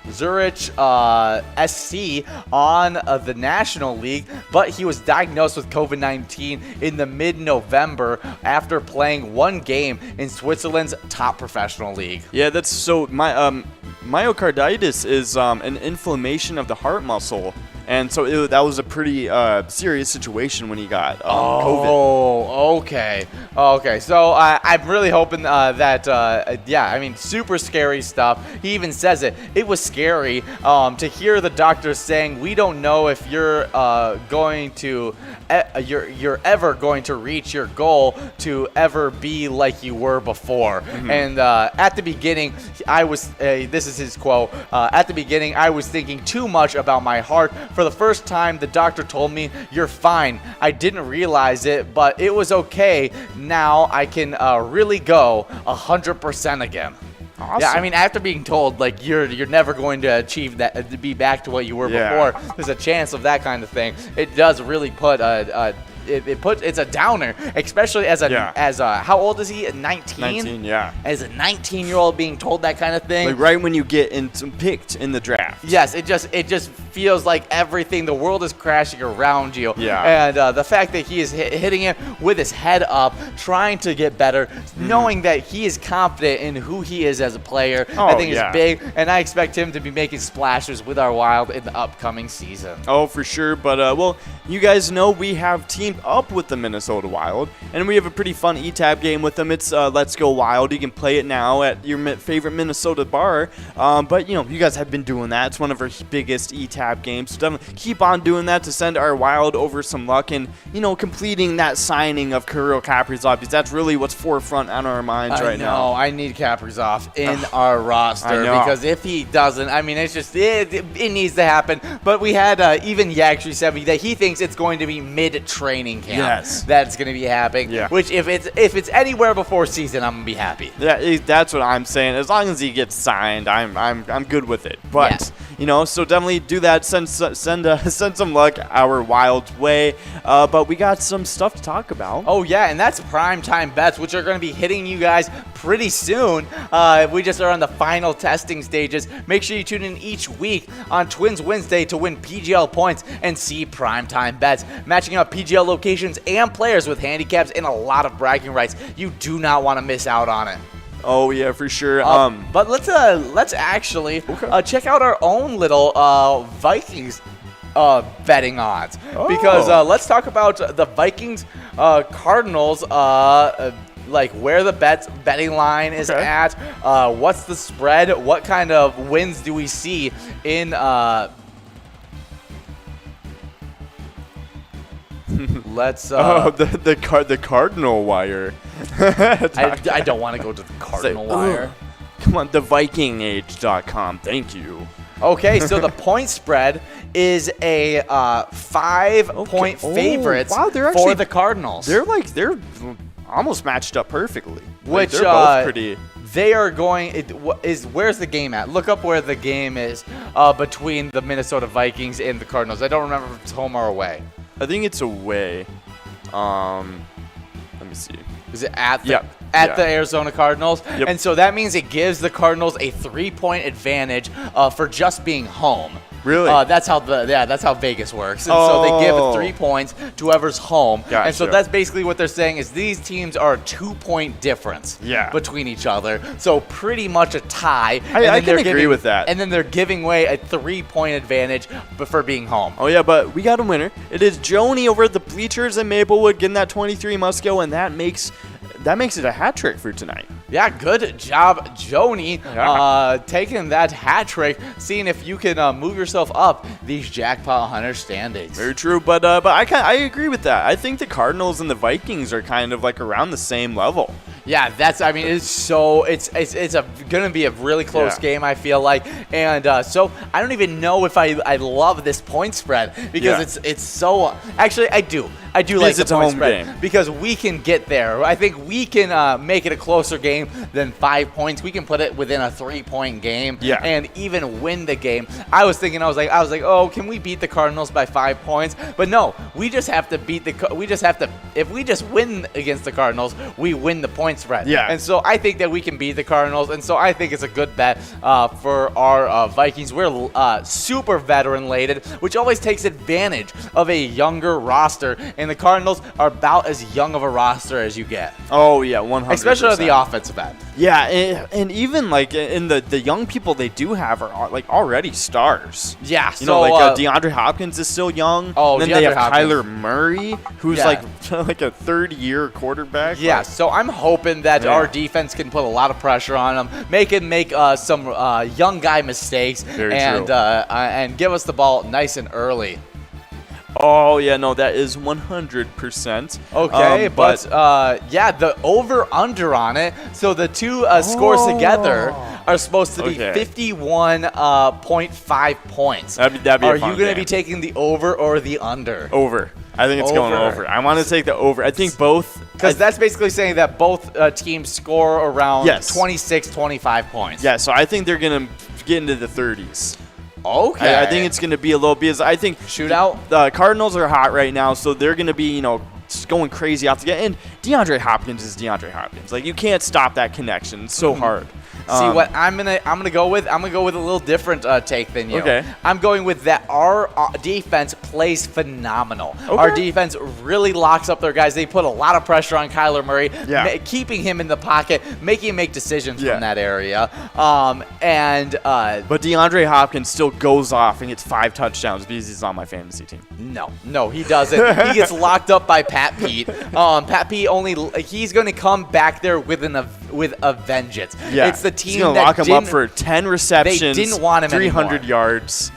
Zurich SC on the National League, but he was diagnosed with COVID-19 in the mid-November after playing one game in Switzerland's top professional league. Yeah, that's so. Myocarditis is an inflammation of the heart muscle. And so that was a pretty serious situation when he got COVID. Oh, okay. Okay, so I'm really hoping that, I mean, super scary stuff. He even says it. It was scary to hear the doctors saying, we don't know if you're going to, you're ever going to reach your goal to ever be like you were before. Mm-hmm. And at the beginning, I was, this is his quote, at the beginning, I was thinking too much about my heart. For the first time, the doctor told me, you're fine. I didn't realize it, but it was okay. Now I can really go 100% again. Awesome. Yeah, I mean, after being told, like, you're never going to achieve that, to be back to what you were before, there's a chance of that kind of thing. It does really put it's a downer, especially as how old is he? 19? 19, yeah. As a 19-year-old being told that kind of thing. Like right when you get picked in the draft. Yes, it just feels like everything, the world is crashing around you. Yeah. And the fact that he is hitting it with his head up, trying to get better, knowing that he is confident in who he is as a player, I think is big. And I expect him to be making splashes with our Wild in the upcoming season. Oh, for sure. But, well, you guys know we have teamed up with the Minnesota Wild, and we have a pretty fun E-Tab game with them. It's Let's Go Wild. You can play it now at your favorite Minnesota bar. But, you guys have been doing that. It's one of our biggest E-Tab games. So definitely keep on doing that to send our Wild over some luck and, completing that signing of Kirill Kaprizov, because that's really what's forefront on our minds right now. I need Kaprizov in our roster because if he doesn't, I mean, it's just, it needs to happen. But we had even Yakshi said that he thinks it's going to be mid-training camp. Yes. That's going to be happening. Yeah. Which if it's anywhere before season, I'm going to be happy. Yeah, that's what I'm saying. As long as he gets signed, I'm good with it. But so definitely do that. Send some luck our Wild's way. But we got some stuff to talk about. Oh yeah, and that's primetime bets, which are going to be hitting you guys pretty soon. We just are on the final testing stages. Make sure you tune in each week on Twins Wednesday to win PGL points and see primetime bets, matching up PGL locations and players with handicaps and a lot of bragging rights. You do not want to miss out on it. Oh yeah, for sure. But let's actually check out our own little Vikings betting odds, because let's talk about the Vikings Cardinals. Like where the betting line is at, what's the spread, what kind of wins do we see in let's the Cardinal wire. I don't want to go to the Cardinal wire. Come on, thevikingage.com. Thank you. Okay, so the point spread is a 5-point favorite for the Cardinals. They're almost matched up perfectly. Which they're both pretty. They are going. Where's the game at? Look up where the game is between the Minnesota Vikings and the Cardinals. I don't remember if it's home or away. I think it's away. Let me see. Is it at the the Arizona Cardinals? Yep. And so that means it gives the Cardinals a 3-point advantage for just being home. Really? That's how Vegas works. And so they give 3 points to whoever's home. Gotcha. And so that's basically what they're saying is these teams are a 2-point difference between each other. So pretty much a tie. I can agree with that. And then they're giving away a 3-point advantage for being home. Oh, yeah, but we got a winner. It is Joni over at the bleachers in Maplewood getting that 23 must go, and that makes it a hat trick for tonight. Yeah, good job, Joni, taking that hat trick, seeing if you can move yourself up these Jackpot Hunter standings. Very true, but I agree with that. I think the Cardinals and the Vikings are kind of like around the same level. Yeah, it's gonna be a really close game, I feel like, and so I don't even know if I love this point spread because it's so. Actually, I do like the point spread because we can get there. I think we can make it a closer game than 5 points. We can put it within a 3-point game, and even win the game. I was like, oh, can we beat the Cardinals by 5 points? But no, we just have to if we just win against the Cardinals, we win the point spread. Yeah. And so I think that we can beat the Cardinals, and so I think it's a good bet for our Vikings. We're super veteran-laden, which always takes advantage of a younger roster, and the Cardinals are about as young of a roster as you get. Oh, yeah, 100%. Especially on the offensive end. Yeah, and even like in the young people they do have are like already stars. Yeah, DeAndre Hopkins is still young. Oh, and then DeAndre they have Hopkins. Kyler Murray, who's like a third-year quarterback. Yeah, so I'm hoping that our defense can put a lot of pressure on them, make some young guy mistakes, and give us the ball nice and early. Oh, yeah, no, that is 100%. Okay, but the over-under on it, so the two scores together are supposed to be 51.5 points. That'd be Are you going to be taking the over or the under? Over. I think it's going over. I want to take the over. I think both. Because that's basically saying that both teams score around 26, 25 points. Yeah, so I think they're going to get into the 30s. Okay. I think it's going to be a little because I think shootout. The Cardinals are hot right now, so they're going to be, just going crazy off the get. And DeAndre Hopkins is DeAndre Hopkins. Like you can't stop that connection. It's so hard. See what I'm gonna go with? I'm gonna go with a little different take than you. Okay. I'm going with that our defense plays phenomenal. Okay. Our defense really locks up their guys. They put a lot of pressure on Kyler Murray, keeping him in the pocket, making him make decisions from that area. But DeAndre Hopkins still goes off and gets 5 touchdowns because he's on my fantasy team. No, he doesn't. He gets locked up by Pat Pete. Pat Pete he's going to come back there with a vengeance. Yeah. It's the team he's gonna lock him up for 10 receptions. They didn't want him 300 anymore. yards.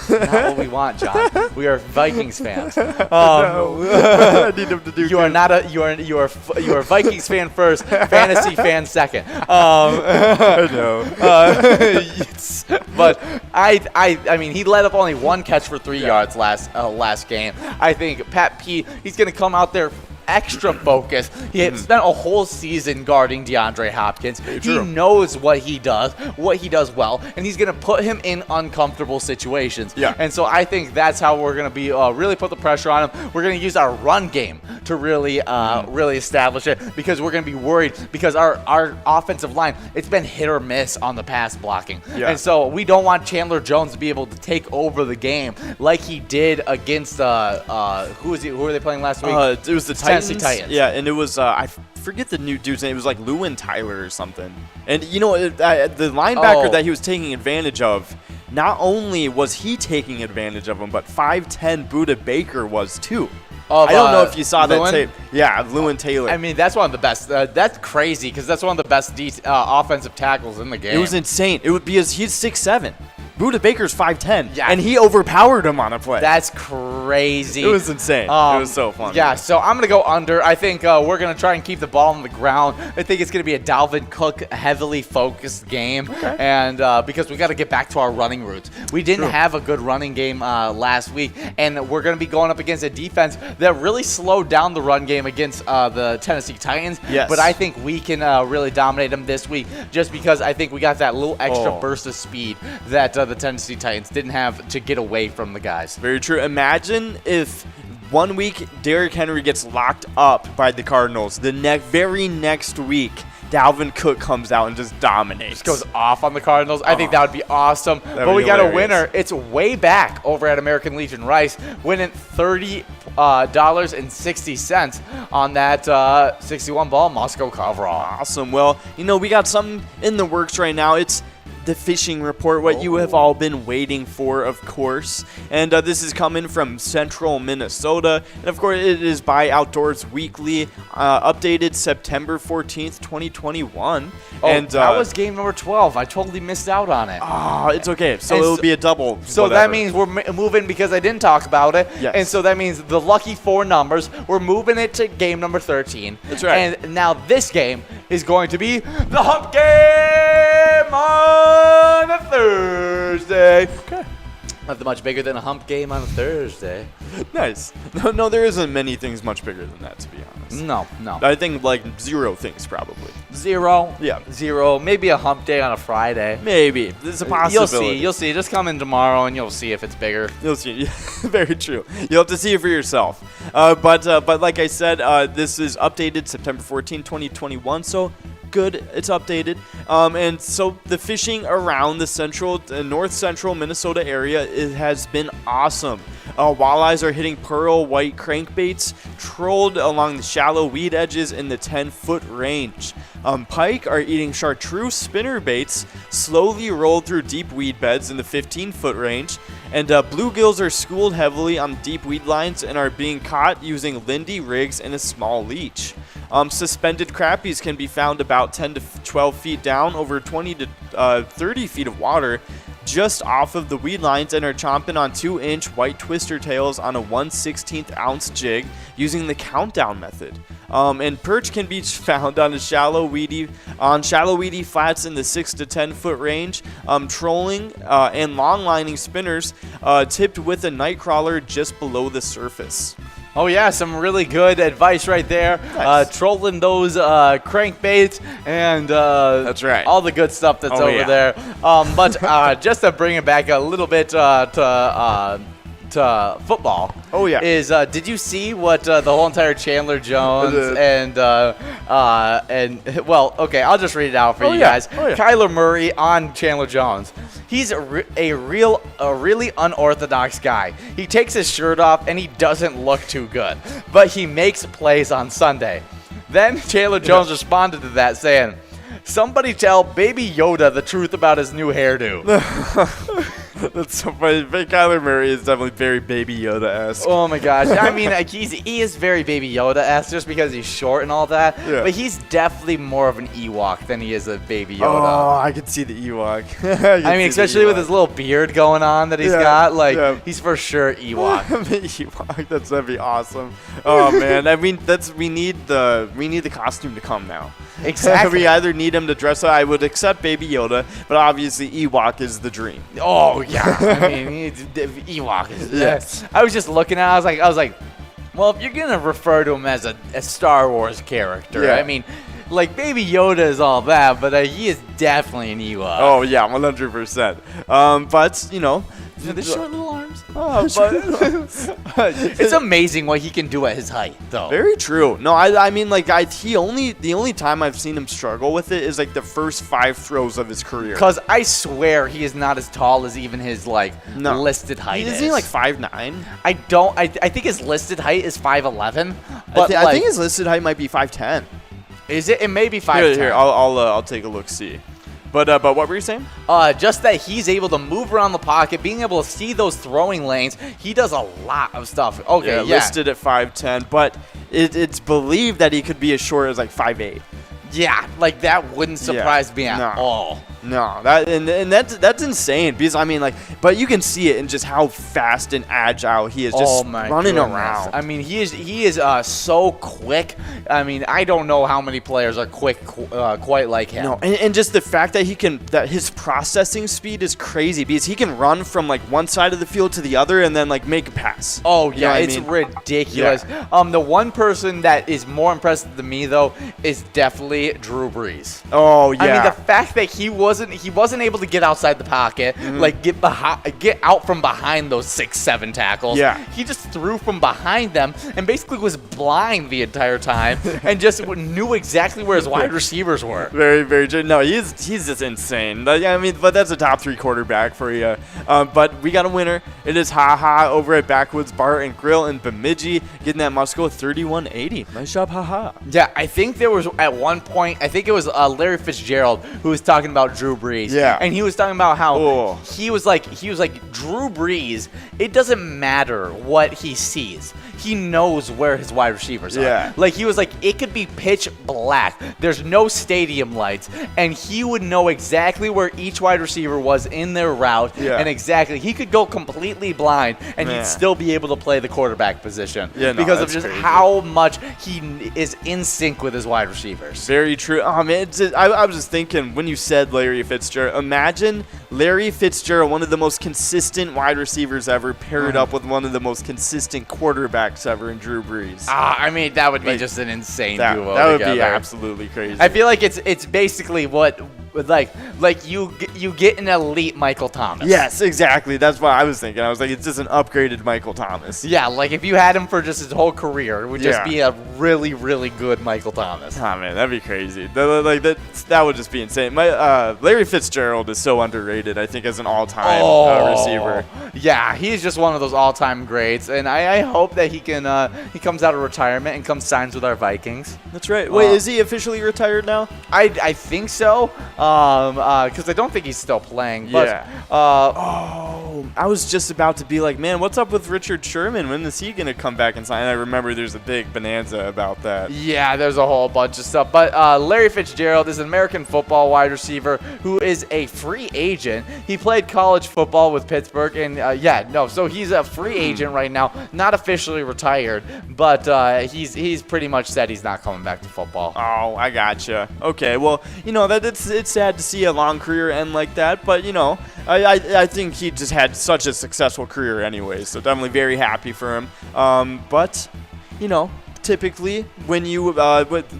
Not what we want, John. We are Vikings fans. I need him to do. You are Vikings fan first, fantasy fan second. I know. But I mean, he let up only 1 catch for 3 yards last game. I think Pat Pete, he's gonna come out there extra focused. He had spent a whole season guarding DeAndre Hopkins. He knows what he does well, and he's going to put him in uncomfortable situations. Yeah. And so I think that's how we're going to be really put the pressure on him. We're going to use our run game to really establish it because we're going to be worried because our offensive line, it's been hit or miss on the pass blocking. Yeah. And so we don't want Chandler Jones to be able to take over the game like he did against who were they playing last week? It was the Tennessee Titans. Yeah, and it was I forget the new dude's name. It was like Lewin Tyler or something. And the linebacker that he was taking advantage of, not only was he taking advantage of him, but 5'10" Budda Baker was too. I don't know if you saw that tape. Yeah, Lewin Taylor. I mean, that's one of the best. That's crazy because that's one of the best offensive tackles in the game. It was insane. It would because he's 6'7". Budda Baker's 5'10", and he overpowered him on a play. That's crazy. It was insane. It was so fun. Yeah, so I'm going to go under. I think we're going to try and keep the ball on the ground. I think it's going to be a Dalvin Cook heavily focused game, and because we got to get back to our running routes. We didn't have a good running game last week, and we're going to be going up against a defense that really slowed down the run game against the Tennessee Titans. Yes. But I think we can really dominate them this week just because I think we got that little extra burst of speed that the Tennessee Titans didn't have to get away from the guys. Very true. Imagine if 1 week Derrick Henry gets locked up by the Cardinals. The very next week, Dalvin Cook comes out and just dominates. Just goes off on the Cardinals. I think that would be awesome. But we got a winner. It's way back over at American Legion Rice, winning $30.60 on that 61 ball Moscow coverall. Awesome. Well, we got something in the works right now. It's the fishing report, what you have all been waiting for, of course. And this is coming from Central Minnesota. And, of course, it is by Outdoors Weekly, updated September 14th, 2021. Oh, and that was game number 12. I totally missed out on it. Oh, it's okay. So it'll be a double. So whatever. that means we're moving because I didn't talk about it. Yes. And so that means the lucky 4 numbers, we're moving it to game number 13. That's right. And now this game is going to be the hump game on a Thursday. Okay. Nothing much bigger than a hump game on a Thursday. Nice. No, there isn't many things much bigger than that, to be honest. No. I think like 0 things probably. 0. Yeah. 0. Maybe a hump day on a Friday. Maybe. There's a possibility. You'll see. Just come in tomorrow and you'll see if it's bigger. You'll see. Very true. You'll have to see it for yourself. But like I said, this is updated September 14, 2021. So good. It's updated. And so the fishing around the north central Minnesota area has been awesome. Walleyes are hitting pearl white crankbaits, trolled along the shallow weed edges in the 10-foot range. Pike are eating chartreuse spinner baits, slowly rolled through deep weed beds in the 15-foot range. And bluegills are schooled heavily on deep weed lines and are being caught using Lindy rigs and a small leech. Suspended crappies can be found about 10 to 12 feet down over 20 to 30 feet of water just off of the weed lines and are chomping on 2-inch white twister tails on a 1/16 ounce jig using the countdown method. And perch can be found on shallow weedy flats in the 6 to 10 foot range. Trolling and long lining spinners tipped with a night crawler just below the surface. Oh yeah, some really good advice right there. Nice. Trolling those crankbaits and That's right. all the good stuff that's over there. But just to bring it back a little bit to football. Oh yeah. Did you see what the whole entire Chandler Jones and well, okay, I'll just read it out for you guys. Oh, yeah. Kyler Murray on Chandler Jones. He's a really unorthodox guy. He takes his shirt off and he doesn't look too good, but he makes plays on Sunday. Then Chandler Jones responded to that saying, "Somebody tell Baby Yoda the truth about his new hairdo." That's so funny. But Kyler Murray is definitely very Baby Yoda-esque. Oh my gosh. I mean, like, he is very Baby Yoda-esque just because he's short and all that. Yeah. But he's definitely more of an Ewok than he is a Baby Yoda. Oh, I can see the Ewok. I mean, especially with his little beard going on that he's got. Like, he's for sure Ewok. Ewok. That'd be awesome. Oh man, I mean, we need the costume to come now. Exactly. We either need him to dress up. I would accept Baby Yoda, but obviously Ewok is the dream. Oh yeah. I mean, Ewok is. Yes. I was just looking at it, I was like, well, if you're gonna refer to him as a Star Wars character, Yeah. I mean, like Baby Yoda is all that, but he is definitely an Ewok. Oh yeah, 100%. But the short little arms. Oh, but It's amazing what he can do at his height, though. very true. No, I mean, like, the only time I've seen him struggle with it is like the first 5 throws of his career. Because I swear he is not as tall as even his listed height. Isn't he like 5'9"? I think his listed height is 5'11". But I think his listed height might be 5'10". Is it? It may be 5'10". Here, I'll take a look, see. But what were you saying? Just that he's able to move around the pocket, being able to see those throwing lanes. He does a lot of stuff. Okay, yeah. Listed at 5'10", but it's believed that he could be as short as like 5'8". Yeah, like that wouldn't surprise me at all. No, that's insane because I mean, like, but you can see it in just how fast and agile he is, just running around. I mean, he is so quick. I mean, I don't know how many players are quick quite like him. No, and just the fact that his processing speed is crazy because he can run from like one side of the field to the other and then like make a pass. Oh yeah, you know what it's I mean? ridiculous. Yeah. The one person that is more impressive than me though is definitely Drew Brees. Oh yeah. I mean, the fact that he was wasn't able to get outside the pocket, like get out from behind those 6-7 tackles. Yeah. He just threw from behind them and basically was blind the entire time and just knew exactly where his wide receivers were. Very, very true. No, he's just insane. But that's a top 3 quarterback for you. But we got a winner. It is Ha over at Backwoods Bar and Grill in Bemidji, getting that Musco 3180. Nice job, Ha. Yeah, I think there was at one point, I think it was Larry Fitzgerald who was talking about Drew Brees. Yeah. And he was talking about how he was like Drew Brees, it doesn't matter what he sees. He knows where his wide receivers are. Yeah. Like he was like, it could be pitch black. There's no stadium lights. And he would know exactly where each wide receiver was in their route. Yeah. And exactly, he could go completely blind and he'd still be able to play the quarterback position. Yeah, no, because of that's just crazy. how much he is in sync with his wide receivers. Very true. Oh, man, I was just thinking when you said Larry Fitzgerald, imagine Larry Fitzgerald, one of the most consistent wide receivers ever, paired up with one of the most consistent quarterbacks ever in Drew Brees. I mean, that would be just an insane duo. That would be together. absolutely crazy. I feel like it's basically what like you get an elite Michael Thomas. Yes, exactly. That's what I was thinking. I was like, it's just an upgraded Michael Thomas. Yeah, like if you had him for just his whole career, it would just Yeah. be a really, really good Michael Thomas. Oh man, that'd be crazy. That would just be insane. Larry Fitzgerald is so underrated. I think as an all-time receiver. Yeah, he's just one of those all-time greats, and I hope that he comes out of retirement and comes signs with our Vikings. That's right. Wait, is he officially retired now? I think so. Because I don't think he's still playing. But, Yeah. I was just about to be like, man, what's up with Richard Sherman? When is he gonna come back and sign? And I remember there's a big bonanza about that. Yeah, there's a whole bunch of stuff. But Larry Fitzgerald is an American football wide receiver who is a free agent. He played college football with Pittsburgh, and so he's a free agent right now, not officially retired, but he's pretty much said he's not coming back to football. Oh, I gotcha. Okay, well, it's sad to see a long career end like that, but I think he just had such a successful career anyway, so definitely very happy for him. But typically when you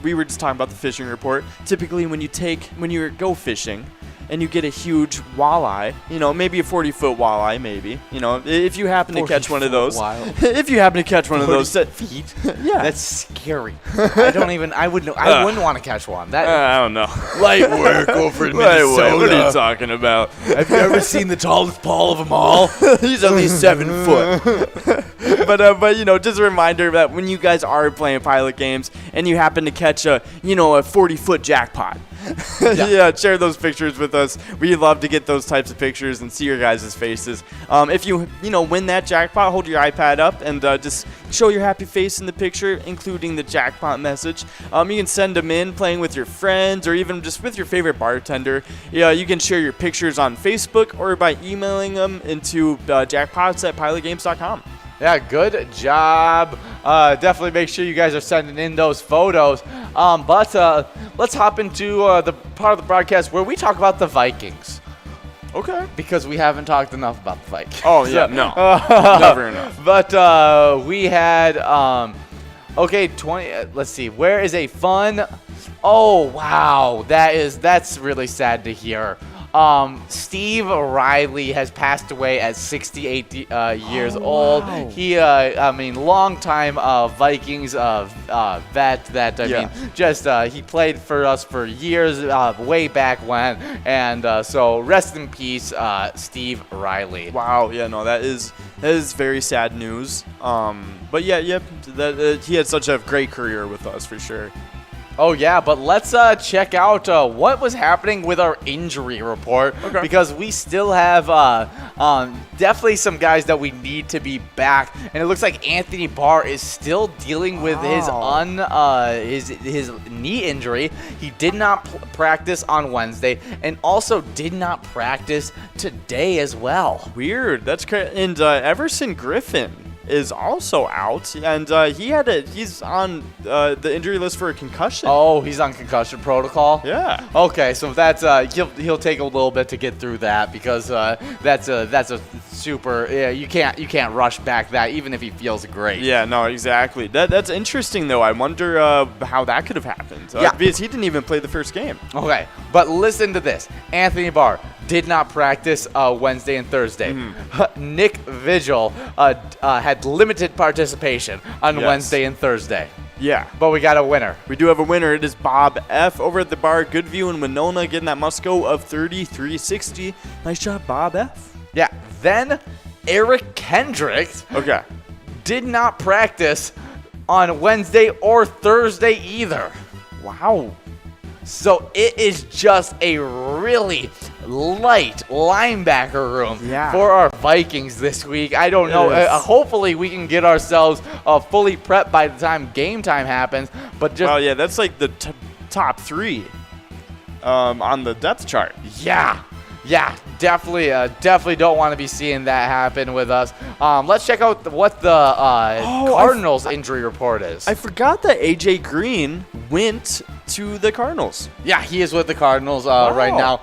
we were just talking about the fishing report. Typically when you go fishing and you get a huge walleye, maybe a 40-foot walleye, maybe, if you happen to catch one of those, if you happen to catch one of those feet, yeah, that's scary. I wouldn't want to catch one. I don't know. Light work over in Minnesota. What are you talking about? Have you ever seen the tallest Paul of them all? He's only 7 foot. But just a reminder that when you guys are playing pilot games and you happen to catch a 40-foot jackpot, yeah, share those pictures with us. We love to get those types of pictures and see your guys' faces. If you win that jackpot, hold your iPad up and just show your happy face in the picture, including the jackpot message. You can send them in playing with your friends or even just with your favorite bartender. Yeah, you can share your pictures on Facebook or by emailing them into jackpots@pilotgames.com. Yeah, good job. Definitely make sure you guys are sending in those photos. But let's hop into the part of the broadcast where we talk about the Vikings. Okay. Because we haven't talked enough about the Vikings. Oh, yeah, no. Never enough. But we had, let's see. Where is a fun? Oh, wow. That's really sad to hear. Steve Riley has passed away at 68 years old. Wow. He, longtime Vikings vet that, he played for us for years, way back when. And so rest in peace, Steve Riley. Wow, yeah, no, that is very sad news. But yeah, he had such a great career with us for sure. Oh, yeah, but let's check out what was happening with our injury report. Okay. Because we still have definitely some guys that we need to be back. And it looks like Anthony Barr is still dealing with his knee injury. He did not practice on Wednesday and also did not practice today as well. Weird. That's crazy. And Everson Griffin is also out, and he's on the injury list for a concussion. Oh, he's on concussion protocol? Yeah. Okay, so that's he'll take a little bit to get through that because that's a super you can't rush back that even if he feels great. Yeah, no, exactly. That's interesting though. I wonder how that could have happened. Because he didn't even play the first game. Okay, but listen to this. Anthony Barr did not practice Wednesday and Thursday. Nick Vigil had limited participation on Wednesday and Thursday. Yeah. But we got a winner. We do have a winner. It is Bob F. over at the bar. Goodview in Winona getting that must-go of 33.60. Nice job, Bob F. Yeah. Then Eric Kendricks did not practice on Wednesday or Thursday either. Wow. So it is just a really light linebacker room for our Vikings this week. I don't know. Hopefully we can get ourselves fully prepped by the time game time happens. But just that's like the top 3 on the depth chart. Yeah, definitely don't want to be seeing that happen with us. Let's check out what the Cardinals injury report is. I forgot that AJ Green went to the Cardinals. Yeah, he is with the Cardinals right now.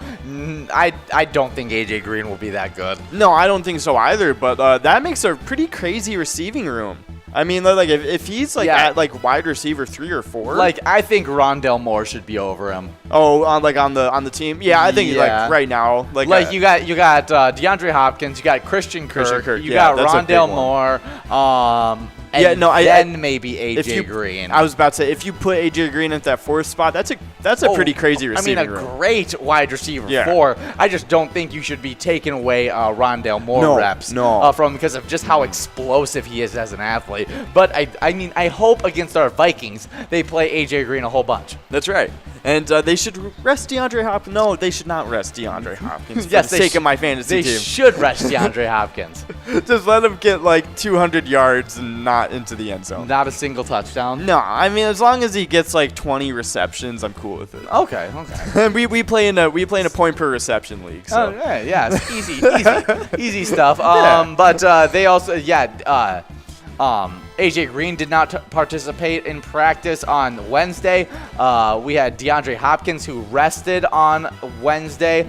I don't think AJ Green will be that good. No, I don't think so either. But that makes a pretty crazy receiving room. I mean, like if he's at like wide receiver 3 or 4, like I think Rondell Moore should be over him. Oh, on the team. Yeah, I think like right now, like you got DeAndre Hopkins, you got Christian Kirk. You got Rondell Moore. And maybe AJ Green. I was about to say, if you put AJ Green at that 4th spot, that's a pretty crazy receiving room. Great wide receiver 4. I just don't think you should be taking away Rondell Moore reps from because of just how explosive he is as an athlete. But I hope against our Vikings they play AJ Green a whole bunch. That's right. And they should rest DeAndre Hopkins. No, they should not rest DeAndre Hopkins for the sake of my fantasy team. They should rest DeAndre Hopkins. Just let him get like 200 yards and not into the end zone. Not a single touchdown? No, I mean, as long as he gets like 20 receptions, I'm cool with it. Okay. And we play in a point per reception league. So. Yeah, it's easy stuff. But they also, AJ Green did not participate in practice on Wednesday. We had DeAndre Hopkins who rested on Wednesday.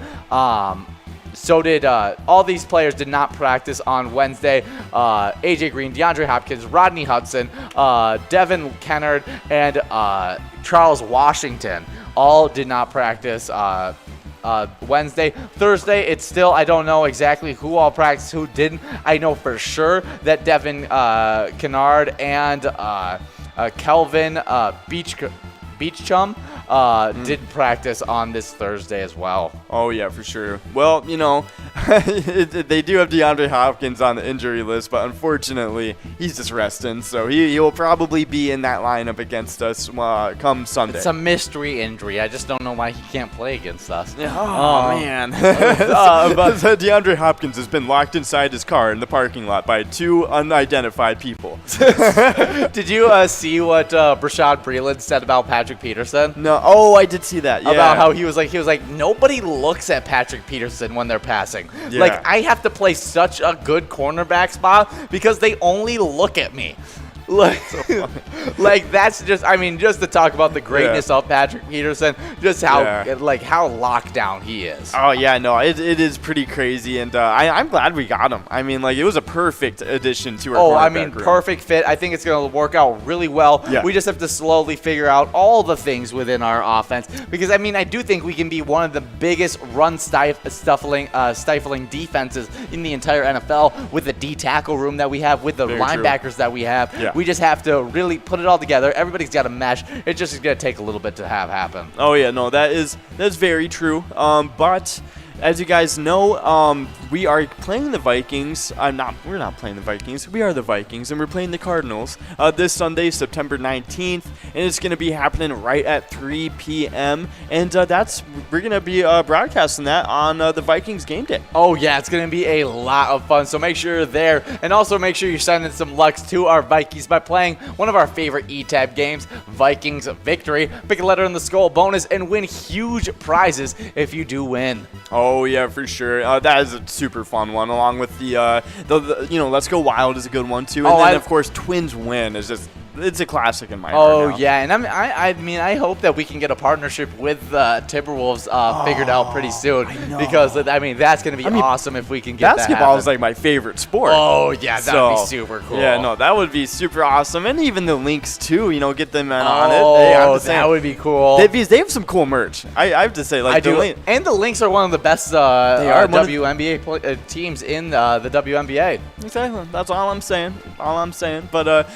So did all these players did not practice on Wednesday. AJ Green, DeAndre Hopkins, Rodney Hudson, Devin Kennard, and Charles Washington all did not practice Wednesday. Thursday, it's still, I don't know exactly who all practiced, who didn't. I know for sure that Devin Kennard and Kelvin Beachchum did practice on this Thursday as well. Oh, yeah, for sure. Well, they do have DeAndre Hopkins on the injury list, but unfortunately, he's just resting, so he will probably be in that lineup against us come Sunday. It's a mystery injury. I just don't know why he can't play against us. Oh man. But DeAndre Hopkins has been locked inside his car in the parking lot by 2 unidentified people. Did you see what Brashad Breeland said about Patrick Peterson? No. Oh, I did see that. Yeah. About how he was like nobody looks at Patrick Peterson when they're passing. Yeah. Like I have to play such a good cornerback spot because they only look at me. Like that's just just to talk about the greatness of Patrick Peterson, just how how locked down he is. Oh yeah, no, it is pretty crazy, and I'm glad we got him. I mean, like it was a perfect addition to our room. Perfect fit. I think it's going to work out really well. Yeah. We just have to slowly figure out all the things within our offense because I do think we can be one of the biggest run stifling defenses in the entire NFL with the D tackle room that we have, with the linebackers that we have. Yeah. We just have to really put it all together. Everybody's got to mesh. It just is going to take a little bit to have happen. Oh yeah, no, that's very true. But as you guys know, we are playing the Vikings. We're not playing the Vikings. We are the Vikings, and we're playing the Cardinals this Sunday, September 19th, and it's going to be happening right at 3 p.m. And we're going to be broadcasting that on the Vikings game day. Oh yeah, it's going to be a lot of fun. So make sure you're there, and also make sure you're sending some Lux to our Vikings by playing one of our favorite E-Tab games, Vikings Victory. Pick a letter in the skull bonus and win huge prizes if you do win. Oh yeah, for sure. That is a super fun one, along with the Let's Go Wild is a good one too, and then of course Twins Win is just. It's a classic in my heart now. Yeah, and I mean, I hope that we can get a partnership with Timberwolves figured out pretty soon, because I mean that's gonna be awesome if we can get that. Basketball is like my favorite sport. Oh yeah, that'd be super cool. Yeah, no, that would be super awesome, and even the Lynx too. Get them on it. Oh, that would be cool. They have some cool merch. I have to say, like, I do. And the Lynx are one of the best WNBA teams in the WNBA. Exactly. That's all I'm saying. But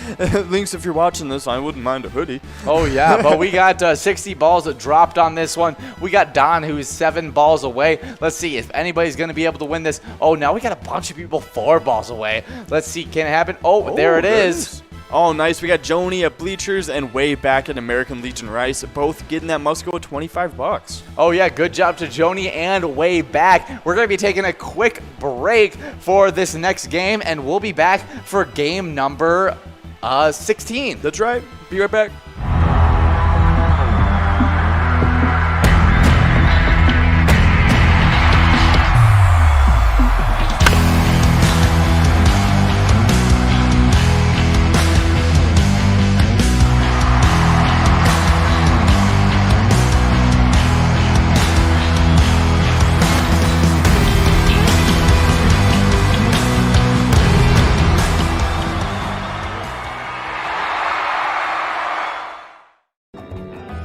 Lynx, if you're watching this, I wouldn't mind a hoodie. Oh yeah, but we got 60 balls dropped on this one. We got Don, who's 7 balls away. Let's see if anybody's going to be able to win this. Oh, now we got a bunch of people 4 balls away. Let's see, can it happen? Oh, there it is. Oh, nice. We got Joni at Bleachers and Way back at American Legion Rice, both getting that must go at $25. Oh, yeah. Good job to Joni and Way back. We're going to be taking a quick break for this next game, and we'll be back for game number 16. That's right. Be right back.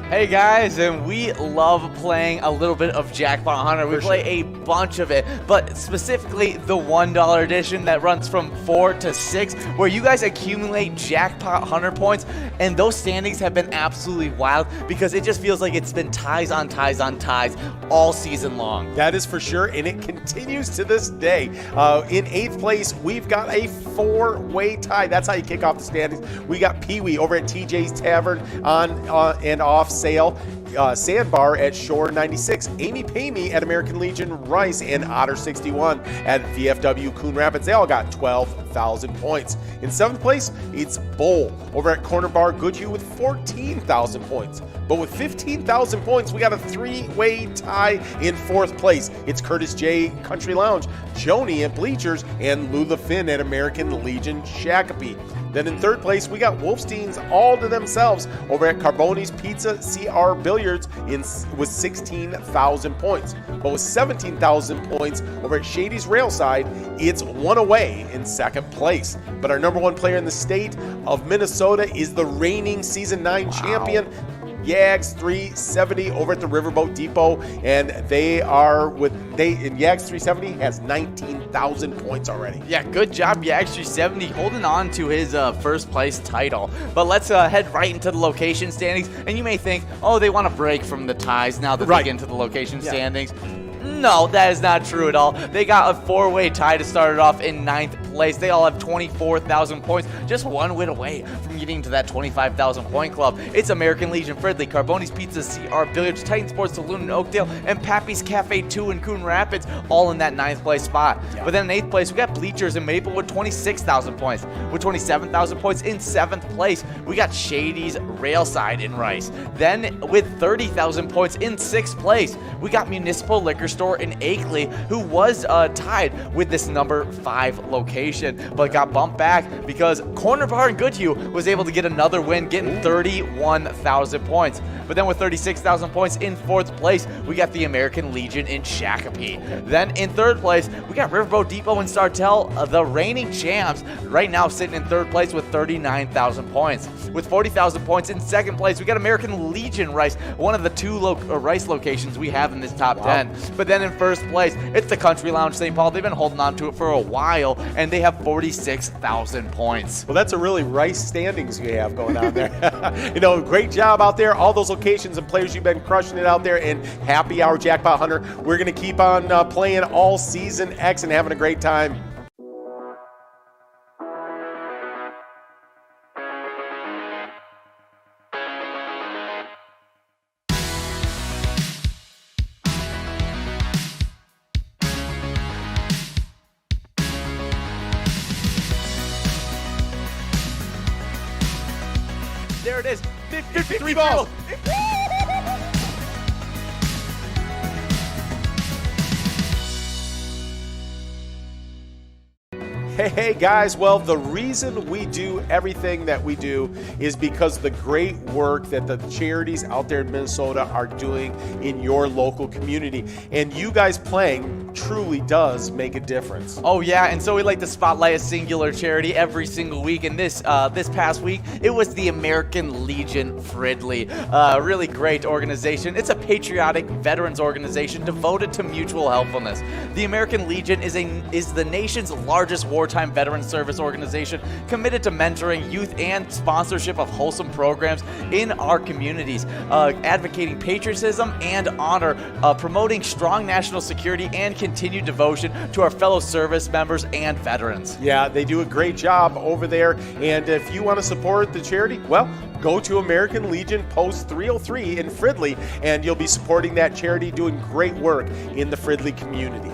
Hey guys, and we love playing a little bit of Jackpot Hunter. We play a bunch of it, but specifically the $1 edition that runs from 4 to 6, where you guys accumulate Jackpot Hunter points, and those standings have been absolutely wild because it just feels like it's been ties on ties on ties all season long. That is for sure, and it continues to this day. In 8th place, we've got a 4-way tie. That's how you kick off the standings. We got Pee-wee over at TJ's Tavern on and off sale. Sandbar at Shore 96, Amy Pay Me at American Legion Rice, and Otter 61 at VFW Coon Rapids. They all got 12,000 points. In 7th place, it's Bowl over at Corner Bar Goodhue with 14,000 points. But with 15,000 points, we got a 3-way tie in 4th place. It's Curtis J. Country Lounge, Joni at Bleachers, and Lula Finn at American Legion Shakopee. Then in 3rd place, we got Wolfstein's all to themselves over at Carboni's Pizza CR Billiards with 16,000 points. But with 17,000 points over at Shady's Railside, it's 1 away in 2nd place. But our number 1 player in the state of Minnesota is the reigning Season 9 champion, Yags 370 over at the Riverboat Depot, and Yags 370 has 19,000 points already. Yeah, good job, Yags 370, holding on to his first place title. But let's head right into the location standings, and you may think, oh, they want to break from the ties now that they get into the location standings. No, that is not true at all. They got a 4-way tie to start it off in 9th place. They all have 24,000 points, just 1 win away from getting to that 25,000 point club. It's American Legion Fridley, Carboni's Pizza, CR Billiards, Titan Sports Saloon in Oakdale, and Pappy's Cafe 2 in Coon Rapids, all in that 9th place spot. Yeah. But then in 8th place, we got Bleachers in Maplewood, 26,000 points. With 27,000 points in 7th place, we got Shady's Railside in Rice. Then with 30,000 points in 6th place, we got Municipal Liquor Store in Akeley, who was tied with this number 5 location, but got bumped back because Corner Bar in Goodhue was able to get another win, getting 31,000 points. But then with 36,000 points in 4th place, we got the American Legion in Shakopee. Then in 3rd place, we got Riverboat Depot in Sartell, the reigning champs, right now sitting in 3rd place with 39,000 points. With 40,000 points in 2nd place, we got American Legion Rice, one of the 2 Rice locations we have in this top 10. But then in 1st place, it's the Country Lounge St. Paul. They've been holding on to it for a while, and they have 46,000 points. Well, that's a really Rice standings you have going on there. Great job out there. All those locations and players, you've been crushing it out there. And happy hour Jackpot Hunter. We're going to keep on playing all season X and having a great time. There it is. 53 balls. Hey guys, well, the reason we do everything that we do is because of the great work that the charities out there in Minnesota are doing in your local community. And you guys playing truly does make a difference. Oh yeah, and so we like to spotlight a singular charity every single week. And this past week, it was the American Legion Fridley. Really great organization. It's a patriotic veterans organization devoted to mutual helpfulness. The American Legion is the nation's largest wartime veteran service organization committed to mentoring youth and sponsorship of wholesome programs in our communities, advocating patriotism and honor, promoting strong national security and continued devotion to our fellow service members and veterans. Yeah, they do a great job over there. And if you want to support the charity, well, go to American Legion Post 303 in Fridley, and you'll be supporting that charity doing great work in the Fridley community.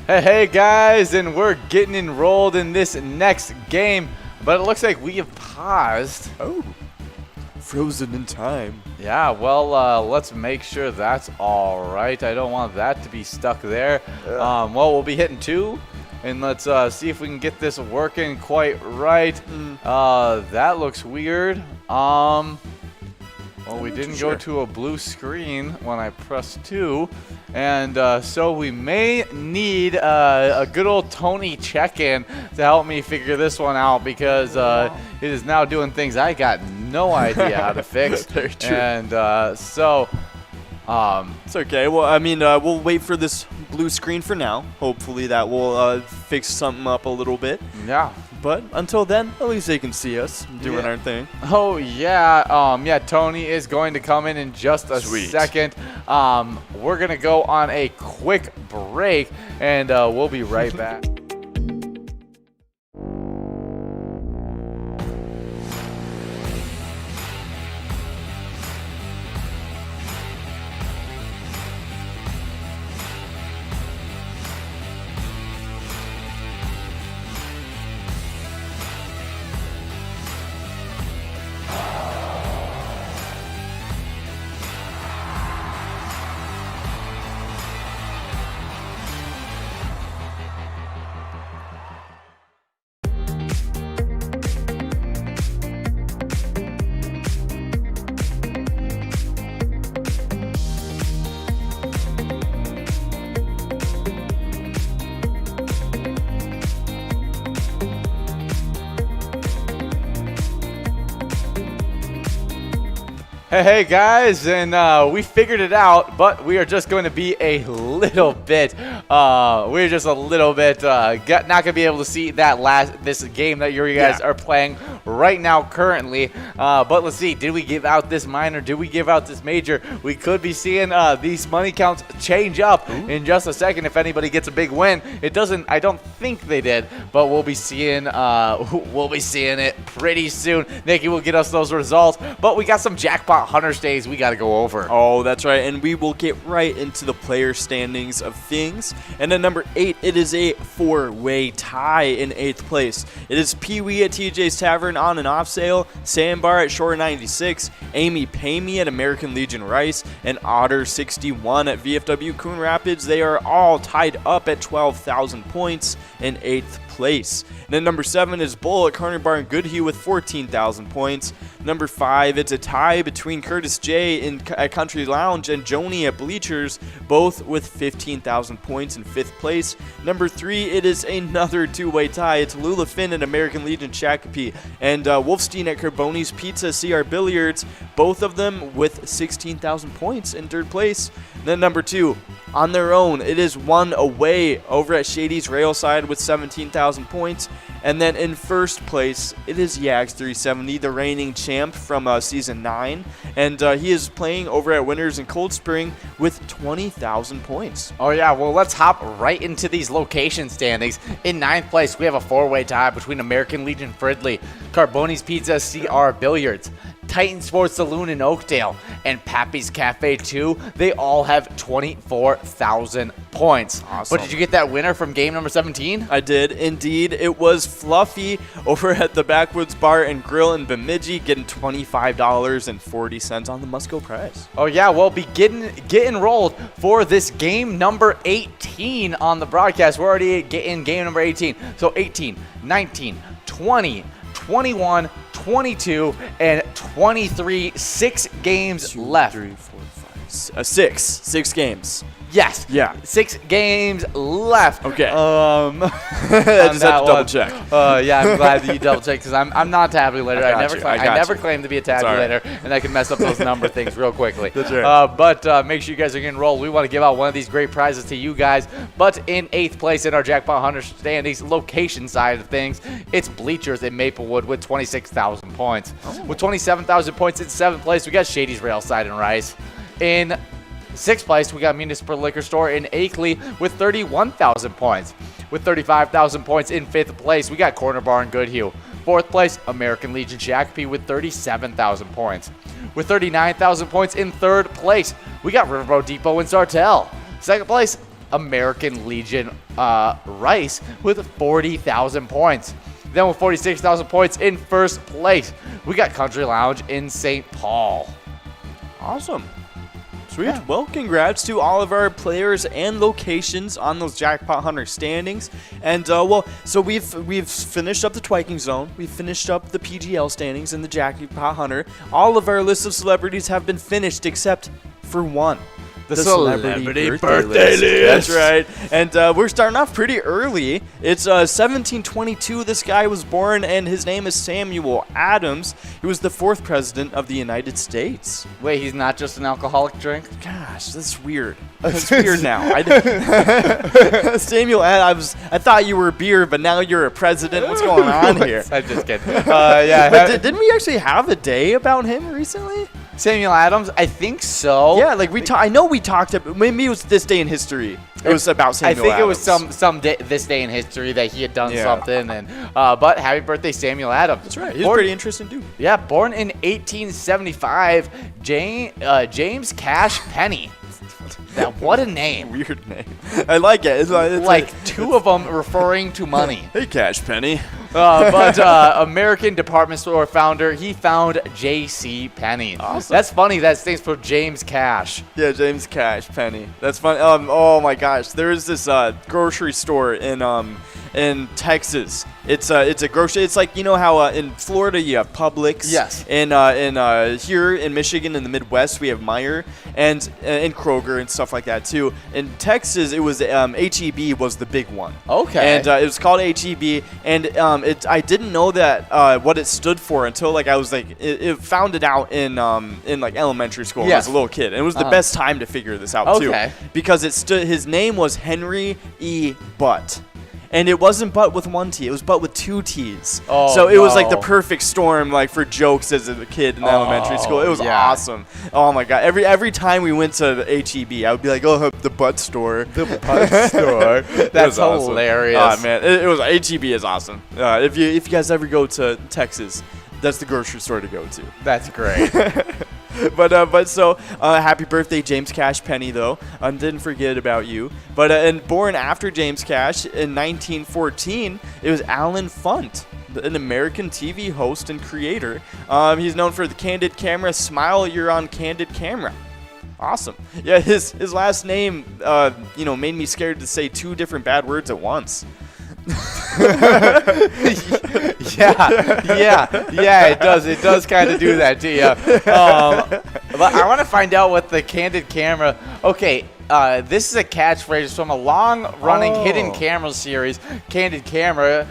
Hey guys, and we're getting enrolled in this next game, but it looks like we have paused. Oh, frozen in time. Yeah, well, let's make sure that's all right. I don't want that to be stuck there. Well, we'll be hitting 2, and let's see if we can get this working quite right. That looks weird. Well, we didn't go to a blue screen when I pressed 2, and so we may need a good old Tony check-in to help me figure this one out, because it is now doing things I got no idea how to fix. Very true. And so It's okay. Well, I mean, we'll wait for this blue screen for now. Hopefully that will fix something up a little bit. yeah. But until then, at least they can see us doing our thing. Oh yeah, yeah. Tony is going to come in just a second. We're gonna go on a quick break, and we'll be right back. Hey guys, and we figured it out, but we are just going to be a little bit, we're just a little bit, not going to be able to see this game that you guys are playing right now currently, but let's see, did we give out this minor, did we give out this major? We could be seeing these money counts change up in just a second if anybody gets a big win. I don't think they did, but we'll be seeing it pretty soon. Nikki will get us those results, but we got some jackpot Jackpot Hunter Stays we got to go over. Oh, that's right. And we will get right into the player standings of things. And at number 8, it is a 4-way tie in 8th place. It is Pee Wee at TJ's Tavern on and off sale, Sandbar at Shore 96, Amy Pay Me at American Legion Rice, and Otter 61 at VFW Coon Rapids. They are all tied up at 12,000 points in 8th place. And then number 7 is Bull at Carner Bar and Goodhue with 14,000 points. Number 5, it's a tie between Curtis J at Country Lounge and Joni at Bleachers, both with 15,000 points in 5th place. Number 3, it is another 2-way tie. It's Lula Finn at American Legion Shakopee and Wolfstein at Carboni's Pizza CR Billiards, both of them with 16,000 points in 3rd place. And then number 2, on their own, it is 1 away over at Shady's Railside with 17,000 points. And then in 1st place, it is Yags 370, the reigning champ from Season 9. And he is playing over at Winners in Cold Spring with 20,000 points. Oh, yeah. Well, let's hop right into these location standings. In 9th place, we have a 4-way tie between American Legion Fridley, Carboni's Pizza CR Billiards, Titan Sports Saloon in Oakdale, and Pappy's Cafe 2. They all have 24,000 points. Awesome. But did you get that winner from game number 17? I did, indeed. It was Fluffy over at the Backwoods Bar and Grill in Bemidji, getting $25.40 on the Musco prize. Oh, yeah. Well, get enrolled for this game number 18 on the broadcast. We're already in game number 18. So 18, 19, 20, 21, 22, and 23. 6 games left. 3, 4, 5, 6. 6 games. Yes. Yeah. 6 games left. Okay. I just had to double check. Yeah, I'm glad that you double checked because I'm not a tabulator. I never claimed to be a tabulator, and I can mess up those number things real quickly. That's right. But make sure you guys are getting enrolled. We want to give out one of these great prizes to you guys. But in 8th place in our Jackpot Hunter standings location side of things, it's Bleachers in Maplewood with 26,000 points. Oh. With 27,000 points in 7th place, we got Shady's Railside and Rice. In 6th place, we got Municipal Liquor Store in Akeley with 31,000 points. With 35,000 points in 5th place, we got Corner Bar in Goodhue. 4th place, American Legion Shakopee with 37,000 points. With 39,000 points in 3rd place, we got Riverboat Depot in Sartell. 2nd place, American Legion Rice with 40,000 points. Then with 46,000 points in 1st place, we got Country Lounge in St. Paul. Awesome. Sweet. Yeah. Well, congrats to all of our players and locations on those Jackpot Hunter standings. And, so we've finished up the Twiking Zone. We've finished up the PGL standings and the Jackpot Hunter. All of our lists of celebrities have been finished except for one. The celebrity birthday list. That's right. And we're starting off pretty early. It's 1722. This guy was born, and his name is Samuel Adams. He was the 4th president of the United States. Wait, he's not just an alcoholic drink? Gosh, that's weird. That's weird now. Samuel Adams, I thought you were a beer, but now you're a president. What's going on here? I'm just kidding. Yeah. But didn't we actually have a day about him recently? Samuel Adams? I think so. Yeah, like I know we talked about, maybe it was this day in history. It was about Samuel Adams. I think it was some day, this day in history that he had done something. And but happy birthday, Samuel Adams. That's right. He's a pretty interesting dude. Yeah, born in 1875, James Cash Penny. What a name. Weird name. I like it. It's like two of them referring to money. Hey, Cash Penny. But American department store founder, he found J.C. Penney. Awesome. That's funny. That stands for James Cash. Yeah, James Cash Penny. That's funny. Oh my gosh, there is this grocery store in Texas. It's a grocery. It's like, you know how in Florida you have Publix. Yes. And here in Michigan in the Midwest we have Meijer and Kroger and stuff like that too. In Texas it was H-E-B was the big one. Okay. And it was called H-E-B, and I didn't know that what it stood for until like I was like it found it out in like elementary school when I was a little kid. And it was the best time to figure this out too, because his name was Henry E. Butt. And it wasn't Butt with one T. It was Butt with 2 T's. Oh, so it was like the perfect storm, like for jokes as a kid in elementary school. It was awesome. Oh my god! Every time we went to H-E-B, I would be like, "Oh, the Butt store." The Butt store. That's hilarious. Oh man, it was H-E-B is awesome. If you guys ever go to Texas, that's the grocery store to go to. That's great. Happy birthday, James Cash Penny, though. Didn't forget about you. But and born after James Cash in 1914, it was Alan Funt, an American TV host and creator. He's known for the Candid Camera. Smile, you're on Candid Camera. Awesome. Yeah, his last name, made me scared to say 2 different bad words at once. yeah, it does. It does kind of do that to you. But I want to find out what the Candid Camera. Okay. This is a catchphrase from a long-running hidden camera series, Candid Camera,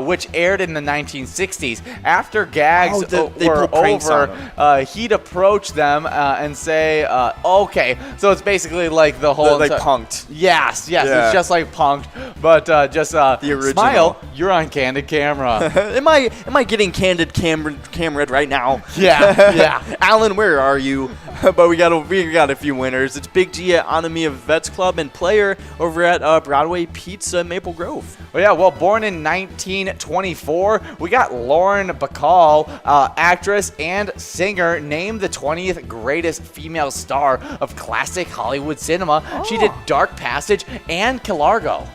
which aired in the 1960s. After gags were over, he'd approach them and say, "Okay." So it's basically like the whole punked. Yes, yeah. It's just like punked, but just the original. Smile, you're on Candid Camera. am I getting Candid Camera right now? Yeah. Alan, where are you? But we got a few winners. It's Big G at Anime of Vets Club and Player over at Broadway Pizza Maple Grove. Well, born in 1924, we got Lauren Bacall, actress and singer, named the 20th greatest female star of classic Hollywood cinema. She did Dark Passage and Key Largo.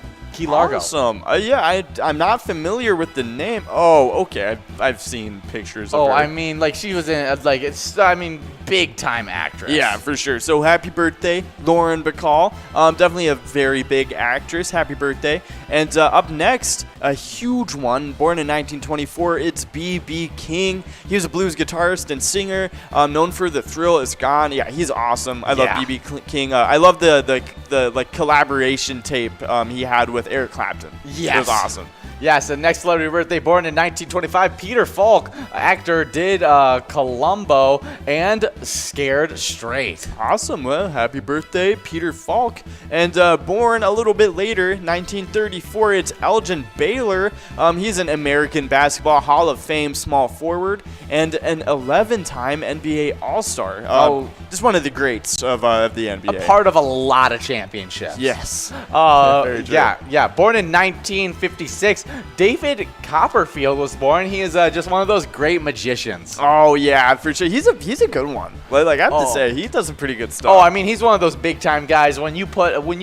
Awesome. I'm not familiar with the name. Oh, okay. I've seen pictures of her. I mean, like, she was in, big time actress. Yeah, for sure. So happy birthday, Lauren Bacall. Definitely a very big actress. Happy birthday. And up next, a huge one, born in 1924, it's B.B. King. He was a blues guitarist and singer, known for The Thrill Is Gone. Yeah, he's awesome. I love B.B. King. I love the collaboration tape he had with Eric Clapton. Yes. It was awesome. Yes, the next celebrity birthday, born in 1925, Peter Falk, actor, did Columbo and Scared Straight. Awesome. Well, happy birthday, Peter Falk. And born a little bit later, 1934, it's Elgin Baylor. He's an American Basketball Hall of Fame small forward and an 11-time NBA All-Star. Just one of the greats of the NBA. A part of a lot of championships. Yes. Very true. Yeah. Born in 1956, David Copperfield was born. He is just one of those great magicians. Oh yeah, for sure. He's a good one. Like I have to say, he does some pretty good stuff. Oh, I mean, he's one of those big time guys. When you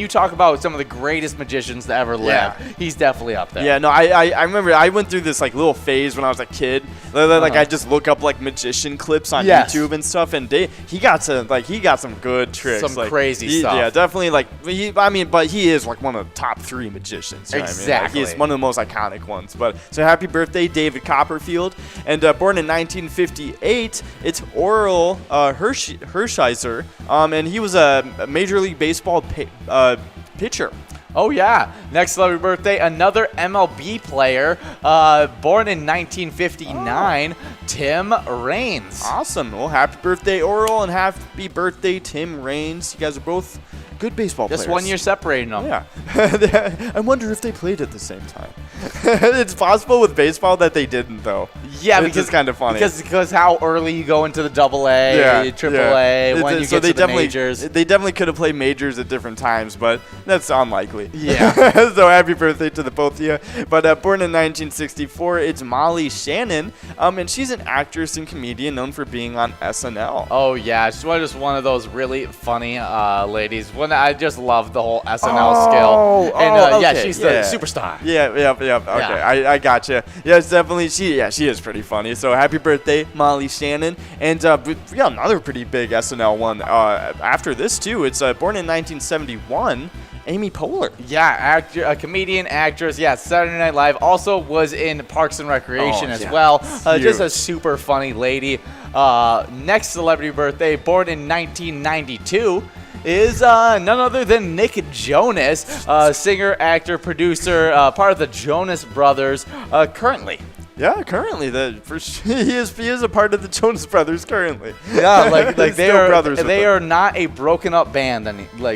talk about some of the greatest magicians to ever live, he's definitely up there. Yeah, no, I remember I went through this like little phase when I was a kid. Like I just look up like magician clips on YouTube and stuff, and he got some good tricks, some crazy stuff. Yeah, definitely. But he is like one of the top 3 magicians. You know exactly. What I mean? Like, he's one of the most iconic ones. But so happy birthday, David Copperfield, and born in 1958, it's Oral Hershiser, and he was a Major League Baseball pitcher. Oh, yeah. Next celebrity birthday, another MLB player, born in 1959, Tim Raines. Awesome. Well, happy birthday, Oral, and happy birthday, Tim Raines. You guys are both good baseball players. Just 1 year separating them. Yeah. I wonder if they played at the same time. It's possible with baseball that they didn't, though. Yeah, because it's kind of funny. Because how early you go into the AA, AAA, when you get to the majors. They definitely could have played majors at different times, but that's unlikely. Yeah. So happy birthday to the both of you. But born in 1964, it's Molly Shannon, and she's an actress and comedian known for being on SNL. Oh, yeah. She's just one of those really funny ladies. I just love the whole SNL skill. And okay. She's the superstar. Yeah. Okay, yeah. I gotcha. Yeah, it's definitely she is pretty funny. So happy birthday, Molly Shannon. And we got another pretty big SNL one after this too. It's born in 1971. Amy Poehler. Yeah, a comedian, actress. Yeah, Saturday Night Live. Also was in Parks and Recreation as well. Just a super funny lady. Next celebrity birthday, born in 1992. Is none other than Nick Jonas, singer, actor, producer, part of the Jonas Brothers, currently. Yeah, currently he is a part of the Jonas Brothers currently. Yeah, like they are brothers. They are not a broken up band,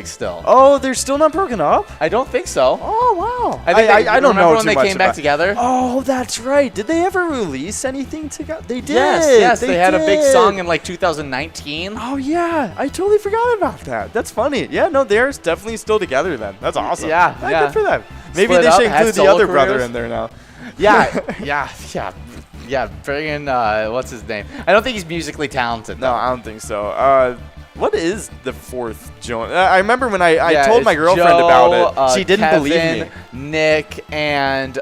still. Oh, they're still not broken up? I don't think so. Oh wow. I don't know when too they much came back together. Oh, that's right. Did they ever release anything together? They did. Yes, they had a big song in 2019. Oh yeah, I totally forgot about that. That's funny. Yeah, no, they're definitely still together then. That's awesome. Yeah. Good for them. Maybe they should include the other brother in there now. Yeah. Yeah, friggin', what's his name? I don't think he's musically talented. No, though. I don't think so. What is the fourth Jonas? I remember when I Yeah, told my it's girlfriend Joe, about it. She didn't Kevin, believe me. Nick, and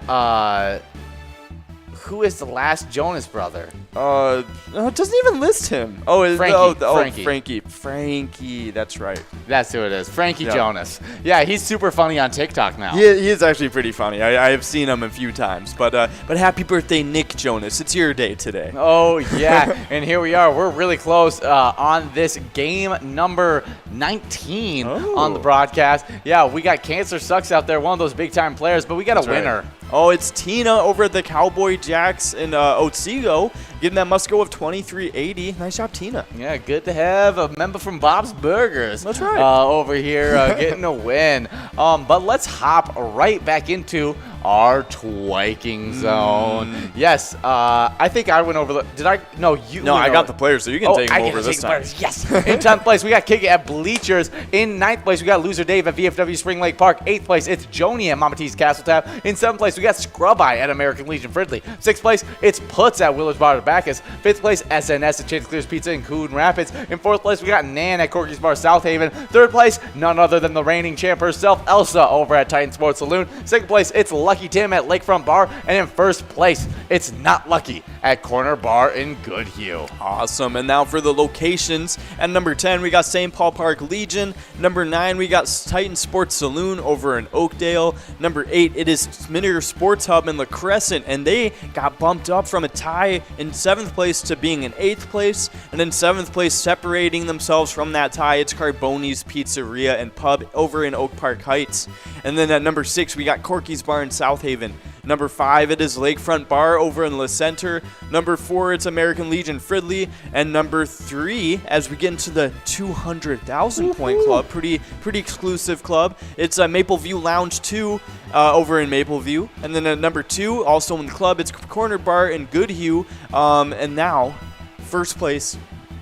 who is the last Jonas brother? No, it doesn't even list him. Oh, Frankie. Frankie. That's right. That's who it is. Frankie Yeah. Jonas. Yeah, he's super funny on TikTok now. He is actually pretty funny. I have seen him a few times. But happy birthday, Nick Jonas. It's your day today. Oh, yeah. And here we are. We're really close on this game number 19 on the broadcast. Yeah, we got Cancer Sucks out there, one of those big-time players, but we got a winner. Right. Oh, it's Tina over at the Cowboy Jacks in Otsego, getting that must go of 23.80. Nice job, Tina. Yeah, good to have a member from Bob's Burgers. That's right. Over here getting a win. But let's hop right back into our twiking zone. Yes, I think I went over the. Did I? No, you. No, went I over. got the players, so you can take them I over can this take the time. players. Yes. In 10th place, we got Kick It at Bleachers. In 9th place, we got Loser Dave at VFW Spring Lake Park. 8th place, it's Joni at Mama T's Castle Tap. In 7th place, we got Scrub Eye at American Legion Fridley. 6th place, it's Puts at Willard Bar Bacchus. 5th place, SNS at Chanticleer's Pizza in Coon Rapids. In 4th place, we got Nan at Corky's Bar South Haven. 3rd place, none other than the reigning champ herself, Elsa, over at Titan Sports Saloon. 2nd place, it's Lucky Tim at Lakefront Bar. And in 1st place, it's Not Lucky at Corner Bar in Goodhue. Awesome. And now for the locations. At number 10, we got St. Paul Park Legion. Number 9, we got Titan Sports Saloon over in Oakdale. Number 8, it is Sminner Sports Hub in La Crescent, and they got bumped up from a tie in 7th place to being in 8th place. And in 7th place, separating themselves from that tie, it's Carboni's Pizzeria and Pub over in Oak Park Heights. And then at number 6, we got Corky's Bar in South Haven. Number 5, it is Lakefront Bar over in La Center. Number 4, it's American Legion Fridley. And number 3, as we get into the 200,000 point club, pretty exclusive club, it's Mapleview Lounge 2 over in Mapleview. And then at number 2, also in the club, it's Corner Bar in Goodhue. And now, first place,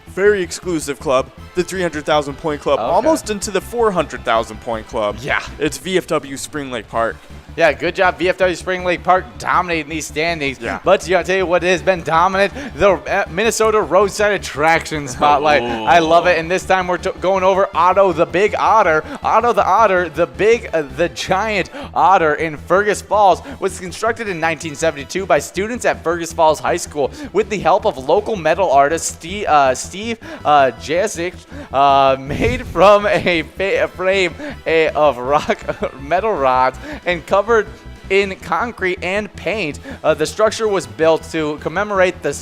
very exclusive club, the 300,000 point club, Okay. almost into the 400,000 point club. Yeah. It's VFW Spring Lake Park. Yeah, good job, VFW Spring Lake Park, dominating these standings. Yeah. But I'll tell you what has been dominant, the Minnesota Roadside Attraction Spotlight. I love it. And this time we're going over Otto the Big Otter. Otto the Otter, the giant otter in Fergus Falls, was constructed in 1972 by students at Fergus Falls High School with the help of local metal artist Steve Jasic, made from a frame of rock metal rods and covered in concrete and paint. The structure was built to commemorate the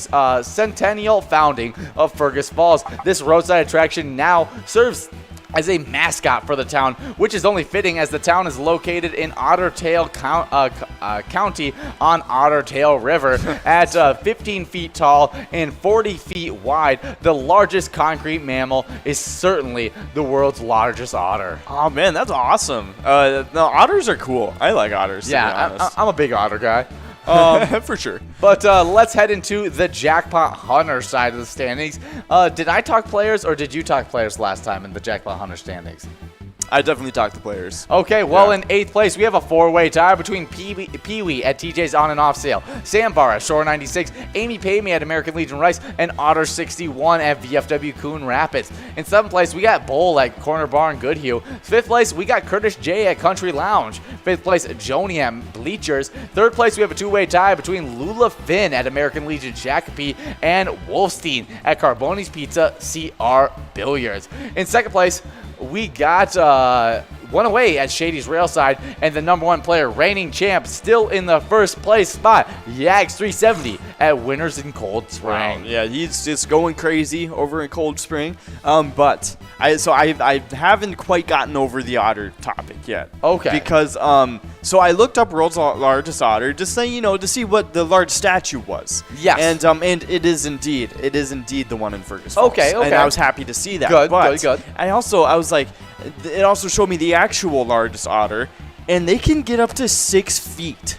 centennial founding of Fergus Falls. This roadside attraction now serves as a mascot for the town, which is only fitting as the town is located in Otter Tail County on Otter Tail River. At 15 feet tall and 40 feet wide, the largest concrete mammal is certainly the world's largest otter. Oh man, that's awesome. No, otters are cool. I like otters. To be Yeah, honest. I'm a big otter guy. For sure. But let's head into the Jackpot Hunter side of the standings. Did I talk players or did you talk players last time in the Jackpot Hunter standings? I definitely talk to players. Okay, well, Yeah. in 8th place, we have a 4-way tie between Pee-wee at TJ's On and Off Sale, Sandbar at Shore 96, Amy Pay Me at American Legion Rice, and Otter 61 at VFW Coon Rapids. In 7th place, we got Bull at Corner Bar in Goodhue. 5th place, we got Curtis J at Country Lounge. 5th place, Joni at Bleachers. 3rd place, we have a 2-way tie between Lula Finn at American Legion Shakopee and Wolfstein at Carboni's Pizza CR Billiards. In 2nd place, we got one away at Shady's Railside, and the number 1 player, reigning champ, still in the 1st place spot, Yags 370 at Winners in Cold Spring. Yeah, he's just going crazy over in Cold Spring. But I haven't quite gotten over the otter topic yet. Okay. Because so I looked up world's largest otter, just to see what the large statue was. Yes. And it is indeed the one in Fergus Falls. Okay. And I was happy to see that. Good, but good. I was like, it also showed me the actual largest otter, and they can get up to 6 feet.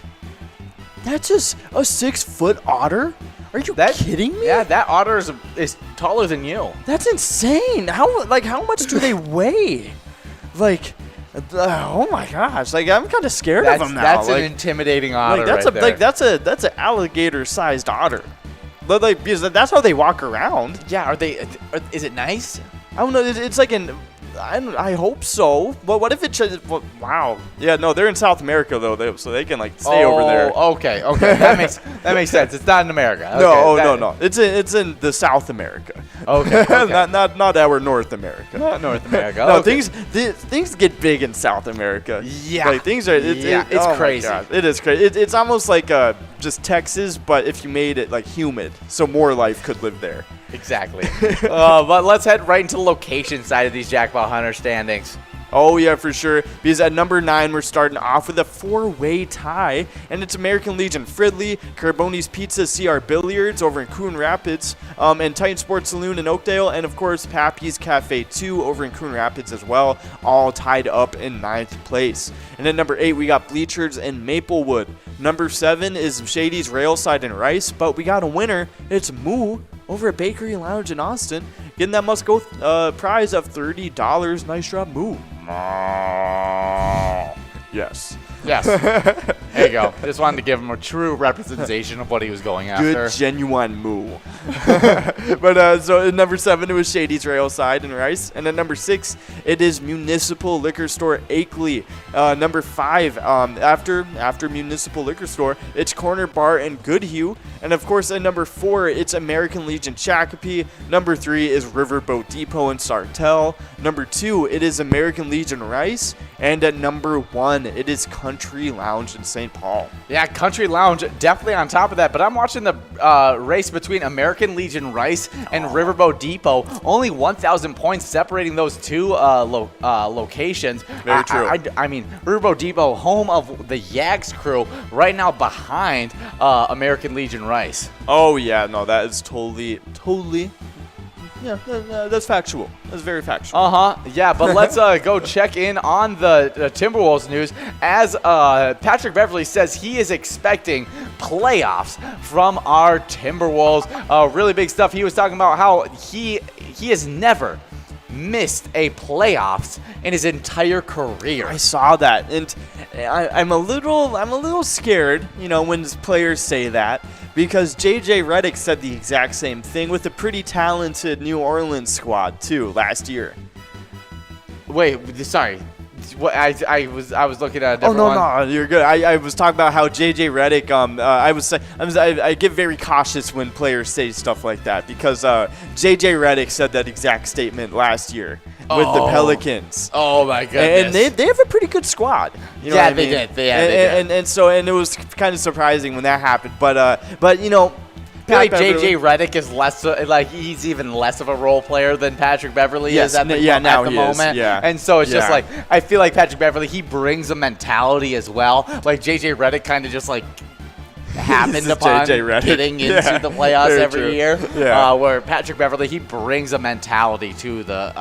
That's just a 6-foot otter? Are you kidding me? Yeah, that otter is taller than you. That's insane. How much do they weigh? Oh my gosh! I'm kind of scared of them now. That's an intimidating otter. that's right there. that's an alligator-sized otter. Like, because that's how they walk around. Yeah, is it nice? I don't know. It's like I hope so. But what if wow. Yeah, no, they're in South America though, so they can like stay over there. Okay. That makes sense. It's not in America. No. It's in the South America. Okay. not our North America. Not North America. No, okay. things get big in South America. Yeah. Like things are. It's oh my crazy. God, it is crazy. It's almost like just Texas, but if you made it like humid, so more life could live there. Exactly. But let's head right into the location side of these Jackpot Hunter standings. Oh, yeah, for sure. Because at number 9, we're starting off with a 4-way tie. And it's American Legion Fridley, Carboni's Pizza CR Billiards over in Coon Rapids, and Titan Sports Saloon in Oakdale, and, of course, Pappy's Cafe 2 over in Coon Rapids as well, all tied up in 9th place. And at number 8, we got Bleachers and Maplewood. Number 7 is Shady's Railside and Rice, but we got a winner. It's Moo over at Bakery Lounge in Austin, getting that must-go prize of $30. Nice job, Moo. Yes. There you go. I just wanted to give him a true representation of what he was going after. Good, genuine moo. But so at number 7, it was Shady's Railside and Rice. And at number 6, it is Municipal Liquor Store Akeley. Number 5, after Municipal Liquor Store, it's Corner Bar and Goodhue. And of course, at number 4, it's American Legion Shakopee. Number 3 is Riverboat Depot in Sartell. Number 2, it is American Legion Rice. And at number 1, it is Country Lounge in St. Paul. Yeah, Country Lounge definitely on top of that. But I'm watching the race between American Legion Rice and Riverboat Depot. Only 1,000 points separating those two locations. Very true. I mean, Riverboat Depot, home of the Yags crew, right now behind American Legion Rice. Oh, yeah. No, that is totally. Yeah, that's factual. That's very factual. Yeah, but let's go check in on the Timberwolves news. As Patrick Beverly says he is expecting playoffs from our Timberwolves. Really big stuff. He was talking about how he has never missed a playoffs in his entire career. I saw that, and I'm a little scared, when players say that, because JJ Redick said the exact same thing with a pretty talented New Orleans squad too last year. Wait, sorry. What I was looking at a different one. No, you're good. I was talking about how JJ Redick. I get very cautious when players say stuff like that because JJ Redick said that exact statement last year with the Pelicans. Oh my goodness! And they have a pretty good squad. You know yeah, what I they mean? did. They did. And it was kind of surprising when that happened. But I feel like JJ Redick is less he's even less of a role player than Patrick Beverly is at the moment. Yeah. And so it's just like I feel like Patrick Beverly, he brings a mentality as well. Like JJ Redick kind of just like happened upon getting into the playoffs every year. Yeah. Where Patrick Beverly, he brings a mentality to the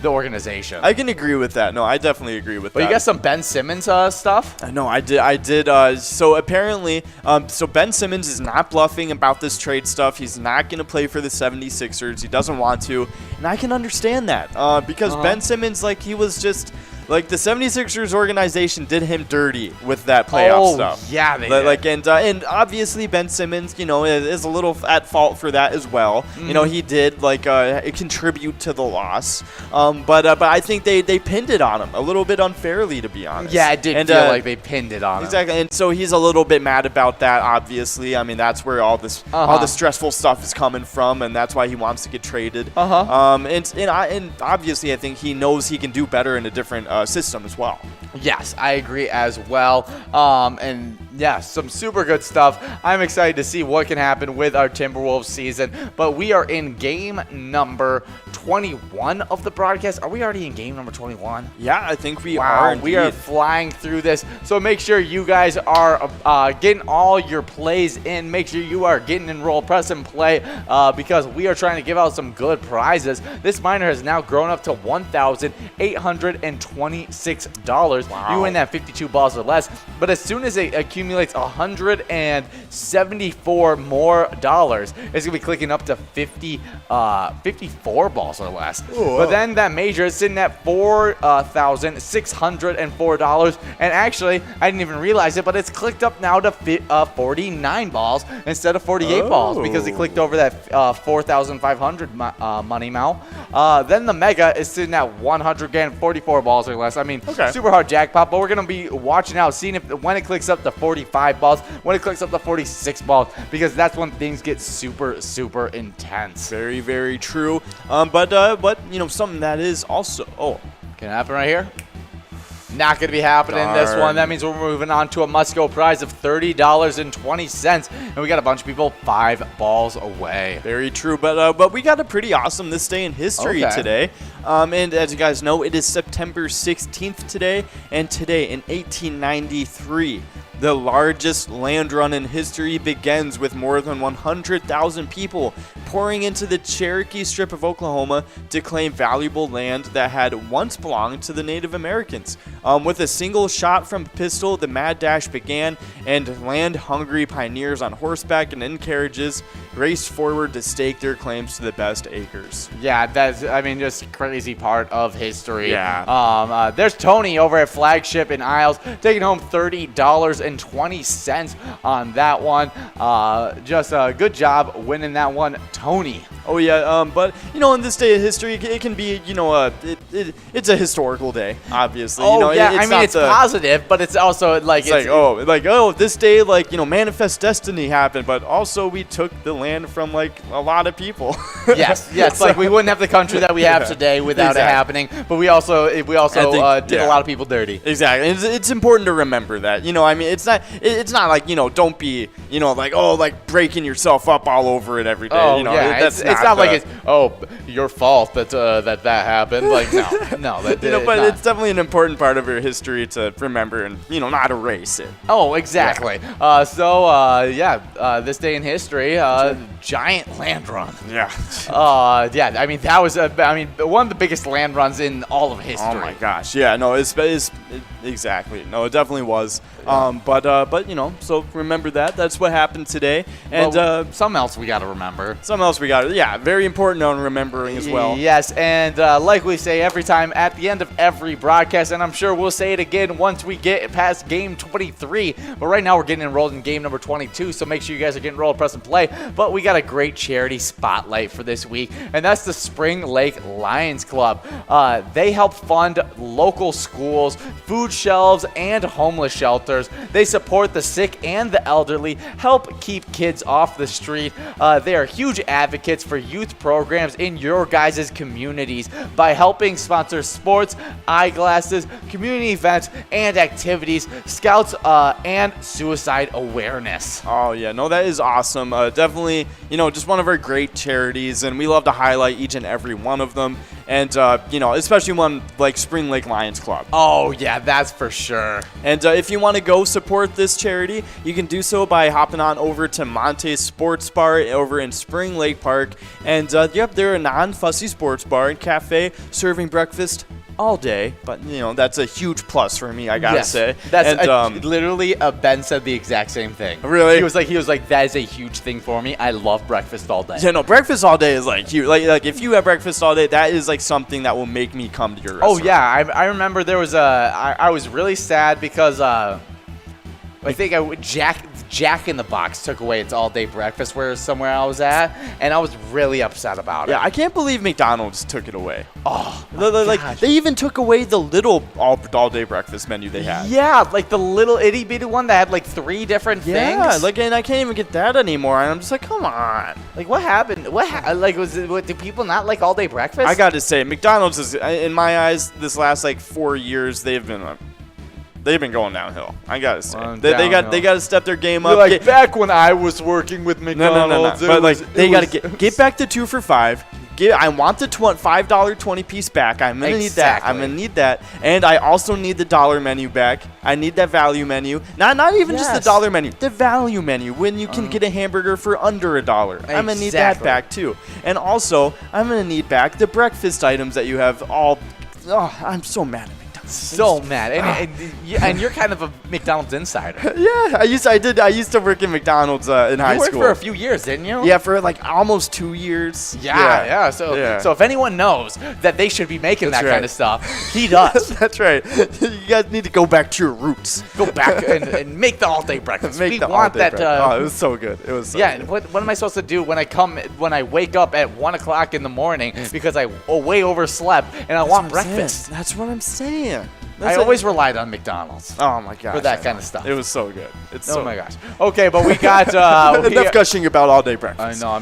organization. I can agree with that. No, I definitely agree with that. But you got some Ben Simmons stuff? No, I did. So apparently, so Ben Simmons is not bluffing about this trade stuff. He's not going to play for the 76ers. He doesn't want to. And I can understand that because Ben Simmons, he was just... Like, the 76ers organization did him dirty with that playoff stuff. Yeah, they did. And obviously Ben Simmons, is a little at fault for that as well. He did, contribute to the loss. But I think they pinned it on him a little bit unfairly, to be honest. Yeah, it did feel like they pinned it on him. Exactly. And so he's a little bit mad about that, obviously. I mean, that's where all the stressful stuff is coming from, and that's why he wants to get traded. And obviously, I think he knows he can do better in a different system as well. Yes, I agree as well. And yeah, some super good stuff. I'm excited to see what can happen with our Timberwolves season. But we are in game number 21 of the broadcast. Are we already in game number 21? Yeah, I think we are. Indeed. We are flying through this. So make sure you guys are getting all your plays in. Make sure you are getting enrolled, press and play, because we are trying to give out some good prizes. This miner has now grown up to $1,826. Wow. You win that 52 balls or less. But as soon as it accumulates accumulates $174 more dollars, it's gonna be clicking up to 54 balls or less. Ooh, but then that major is sitting at $4,604, and actually I didn't even realize it, but it's clicked up now to 49 balls instead of 48 balls because it clicked over that 4,500 money amount. Then the mega is sitting at 144 balls or less. I mean, super hard jackpot, but we're gonna be watching out, seeing if when it clicks up to 45 balls, when it clicks up to 46 balls, because that's when things get super intense. Very, very true. But you know, something that is also Can happen right here. Not going to be happening in this one. That means we're moving on to a must-go prize of $30.20, and we got a bunch of people 5 balls away. Very true, but we got a pretty awesome this day in history today. And as you guys know, it is September 16th today, and today in 1893, the largest land run in history begins with more than 100,000 people pouring into the Cherokee Strip of Oklahoma to claim valuable land that had once belonged to the Native Americans. With a single shot from a pistol, the mad dash began, and land-hungry pioneers on horseback and in carriages raced forward to stake their claims to the best acres. Yeah, that's, I mean, just crazy part of history. Yeah. There's Tony over at Flagship in Isles taking home $30.20 on that one. Just a good job winning that one, Tony. Oh yeah, but you know, in this day of history, it can be, you know, it's a historical day, obviously. Oh, you know, yeah, I mean, it's positive, but it's also like this day, like, you know, manifest destiny happened, but also we took the land from like a lot of people. Yes, like we wouldn't have the country that we have today without it happening. But we also did a lot of people dirty. Exactly, it's important to remember that. You know, I mean, it's not like, you know, don't be, you know, like breaking yourself up all over it every day. Oh, you know, yeah, it's not like it's your fault that happened. Like no, that you know, but it's definitely an important part of your history to remember and, you know, not erase it. Oh, exactly. This day in history, giant land run. Yeah. I mean, that was one of the biggest land runs in all of history. Oh my gosh. Yeah. No. Exactly. No, it definitely was. But you know, so remember that. That's what happened today. And something else we got to remember. Yeah, very important on remembering as well. Yes, and like we say every time at the end of every broadcast, and I'm sure we'll say it again once we get past game 23. But right now we're getting enrolled in game number 22, so make sure you guys are getting enrolled, press and play. But we got a great charity spotlight for this week, and that's the Spring Lake Lions Club. They help fund local schools, food shelves, and homeless shelters. They support the sick and the elderly, help keep kids off the street. They are huge advocates for youth programs in your guys' communities by helping sponsor sports, eyeglasses, community events, and activities, scouts, and suicide awareness. Oh, yeah. No, that is awesome. Definitely, you know, just one of our great charities, and we love to highlight each and every one of them. And, you know, especially one like Spring Lake Lions Club. Oh, yeah, that's for sure. And if you want to go support this charity, you can do so by hopping on over to Monte's Sports Bar over in Spring Lake Park. And, they're a non-fussy sports bar and cafe serving breakfast all day, but you know, that's a huge plus for me, I gotta say. That's literally Ben said the exact same thing. Really? He was like, that is a huge thing for me. I love breakfast all day. Yeah, no, breakfast all day is like huge. Like if you have breakfast all day, that is like something that will make me come to your restaurant. Oh yeah, I remember there was I was really sad because I think Jack in the Box took away its all-day breakfast where somewhere I was at, and I was really upset about it. Yeah, I can't believe McDonald's took it away. Oh, like they even took away the little all-day breakfast menu they had. Yeah, like the little itty-bitty one that had like 3 different things. Yeah, like, and I can't even get that anymore, and I'm just like, come on. Like, what happened? Do people not like all-day breakfast? I gotta say, McDonald's is, in my eyes, this last like 4 years, they've been going downhill. I gotta say, they got to step their game up. Like back when I was working with McDonald's, no. But like they got to get back to 2 for $5. I want the $5 20 piece back. I'm gonna need that. I'm gonna need that, and I also need the dollar menu back. I need that value menu. Not even just the dollar menu, the value menu when you can get a hamburger for under $1. I'm gonna need that back too, and also I'm gonna need back the breakfast items that you have all. Oh, I'm so mad at McDonald's. So mad. And you're kind of a McDonald's insider. Yeah, I used to work in McDonald's in high You worked school. for a few years, didn't you? Yeah, for like almost 2 years. Yeah. So if anyone knows that they should be making That's that kind right. of stuff, he does. That's right. You guys need to go back to your roots. Go back and make the all-day breakfast. Make We the want all-day that. breakfast. It was so good. It was so Yeah, good. what am I supposed to do when I wake up at 1 o'clock in the morning because I way overslept and I want breakfast? That's what I'm saying. I always relied on McDonald's. Oh my gosh. for that I kind know. of stuff. It was so good. It's Oh so my gosh. Okay, but we got enough gushing about all day I breakfast. know.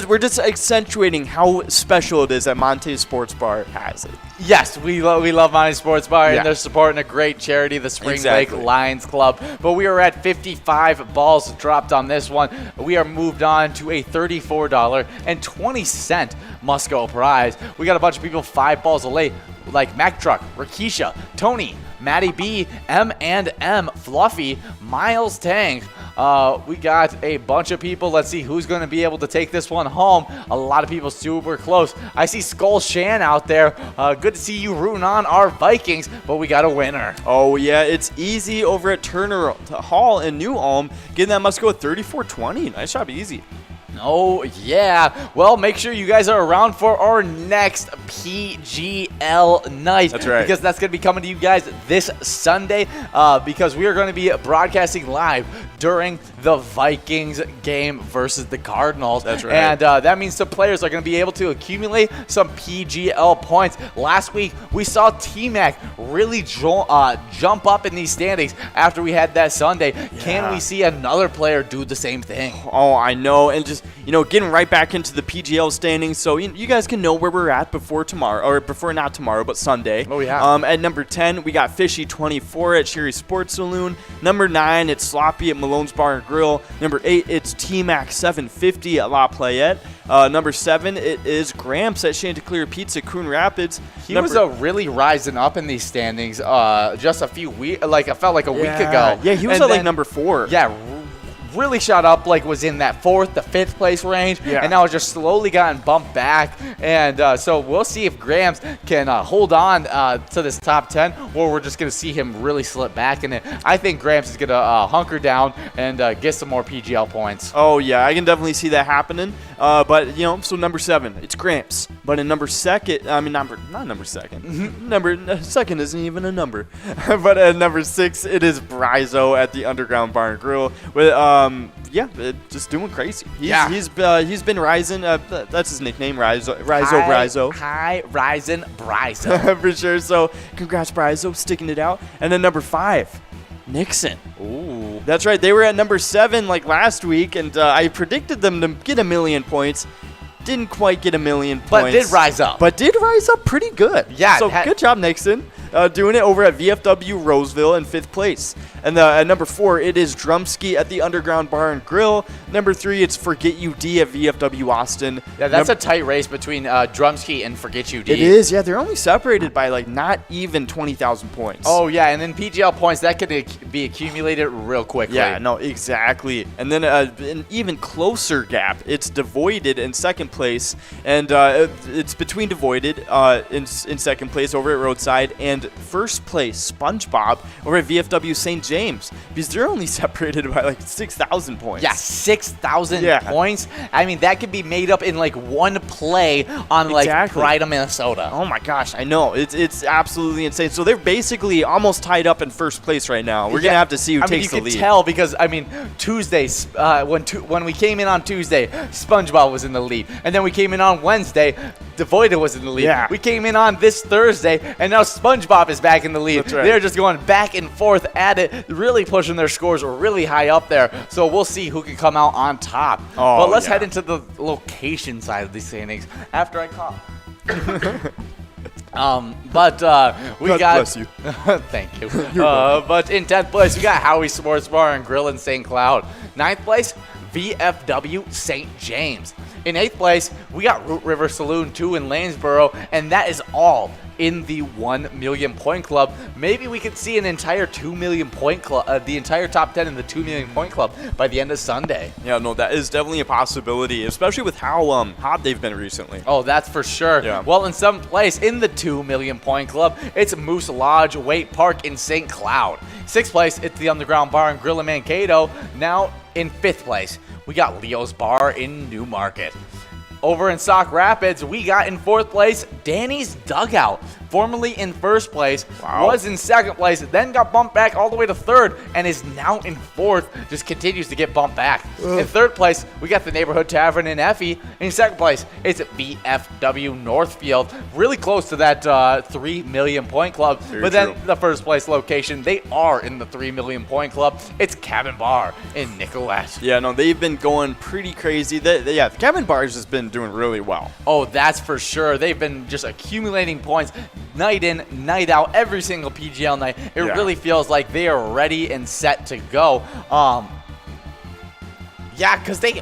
We're just accentuating how special it is that Monte Sports Bar has it. Yes, we love Monty Sports Bar, Yeah. and they're supporting a great charity, the Spring Exactly. Lake Lions Club. But we are at 55 balls dropped on this one. We are moved on to a $34.20 must-go prize. We got a bunch of people 5 balls away, like Mac Truck, Rakisha, Tony, Maddie B, M&M, Fluffy, Miles Tang. We got a bunch of people. Let's see who's going to be able to take this one home. A lot of people super close. I see Skull Shan out there. Good to see you rooting on our Vikings, but we got a winner. Oh yeah, it's easy over at Turner Hall in New Ulm. Getting that must go 34-20. Nice job, easy. Oh, yeah. Well, make sure you guys are around for our next PGL night. That's right. Because that's going to be coming to you guys this Sunday because we are going to be broadcasting live during the Vikings game versus the Cardinals. That's right. And that means some players are going to be able to accumulate some PGL points. Last week, we saw T-Mac really jump up in these standings after we had that Sunday. Can we see another player do the same thing? Oh, I know, and just getting right back into the PGL standings, so you guys can know where we're at before tomorrow, or before not tomorrow, but Sunday. Oh, yeah. At number 10, we got Fishy 24 at Sherry Sports Saloon. Number 9, it's Sloppy at Malone's Bar and Grill. Number 8, it's T-Mac 750 at La Playette. Number 7, it is Gramps at Chanticleer Pizza, Coon Rapids. He was really rising up in these standings just a few weeks, it felt like a week ago. Yeah, he was And at then- number 4. Yeah, really shot up, was in that 4th to 5th place range, Yeah. and now it's just slowly gotten bumped back. And so we'll see if Grams can hold on to this top 10, or we're just going to see him really slip back in it. I think Grams is going to hunker down and get some more PGL points. Oh, yeah, I can definitely see that happening. But, so number 7, it's Gramps. But in number second, not number second. Second isn't even a number. But at number 6, it is Bryzo at the Underground Bar and Grill. With, just doing crazy. He's been rising. That's his nickname, Bryzo. High rising Bryzo. For sure. So congrats, Bryzo, sticking it out. And then number 5, Nixon. Ooh. That's right. They were at number 7 last week, and I predicted them to get 1 million points. Didn't quite get 1 million points. But did rise up. But did rise up pretty good. Yeah. So good job, Nixon. Doing it over at VFW Roseville in 5th place. And at number 4, it is Drumski at the Underground Bar and Grill. Number 3, it's Forget You D at VFW Austin. Yeah, that's a tight race between Drumski and Forget You D. It is, yeah. They're only separated by not even 20,000 points. Oh, yeah, and then PGL points, that could be accumulated real quickly. Yeah, no, exactly. And then an even closer gap. It's Devoided in 2nd place, and it's between Devoided in 2nd place over at Roadside and 1st place SpongeBob over at VFW St. James, because they're only separated by 6,000 points. Yeah, 6,000 points. I mean, that could be made up in one play on Pride of Minnesota. Oh my gosh, I know. It's absolutely insane. So they're basically almost tied up in 1st place right now. We're gonna have to see who takes the lead. You can tell because Tuesdays when we came in on Tuesday, SpongeBob was in the lead, and then we came in on Wednesday, Devoided was in the lead. Yeah. We came in on this Thursday, and now SpongeBob is back in the lead. That's right. They're just going back and forth at it, really pushing their scores really high up there. So we'll see who can come out on top. Oh, but let's yeah. head into the location side of these standings after I cough. We God got. bless you. Thank you. But in 10th place, we got Howie Sports Bar and Grill in St. Cloud. 9th place, VFW St. James. In 8th place, we got Root River Saloon 2 in Lanesboro, and that is all in the 1 million point club. Maybe we could see an entire 2 million point club, the entire top 10 in the 2 million point club by the end of Sunday. Yeah, no, that is definitely a possibility, especially with how hot they've been recently. Oh, that's for sure. Yeah. Well, in some place in the 2 million point club, it's Moose Lodge Waite Park in St. Cloud. 6th place, it's the Underground Bar and Grill in Mankato. Now in 5th place, we got Leo's Bar in Newmarket. Over in Sauk Rapids, we got in 4th place Danny's Dugout. Formerly in 1st place, was in 2nd place, then got bumped back all the way to 3rd, and is now in 4th, just continues to get bumped back. In 3rd place, we got the Neighborhood Tavern in Effie. In 2nd place, it's VFW Northfield, really close to that 3 million point club. But then the 1st place location, they are in the 3 million point club. It's Cabin Bar in Nicolette. Yeah, no, they've been going pretty crazy. Yeah, the Cabin Bar has just been doing really well. Oh, that's for sure. They've been just accumulating points night in, night out, every single PGL night. It really feels like they are ready and set to go. Yeah, because they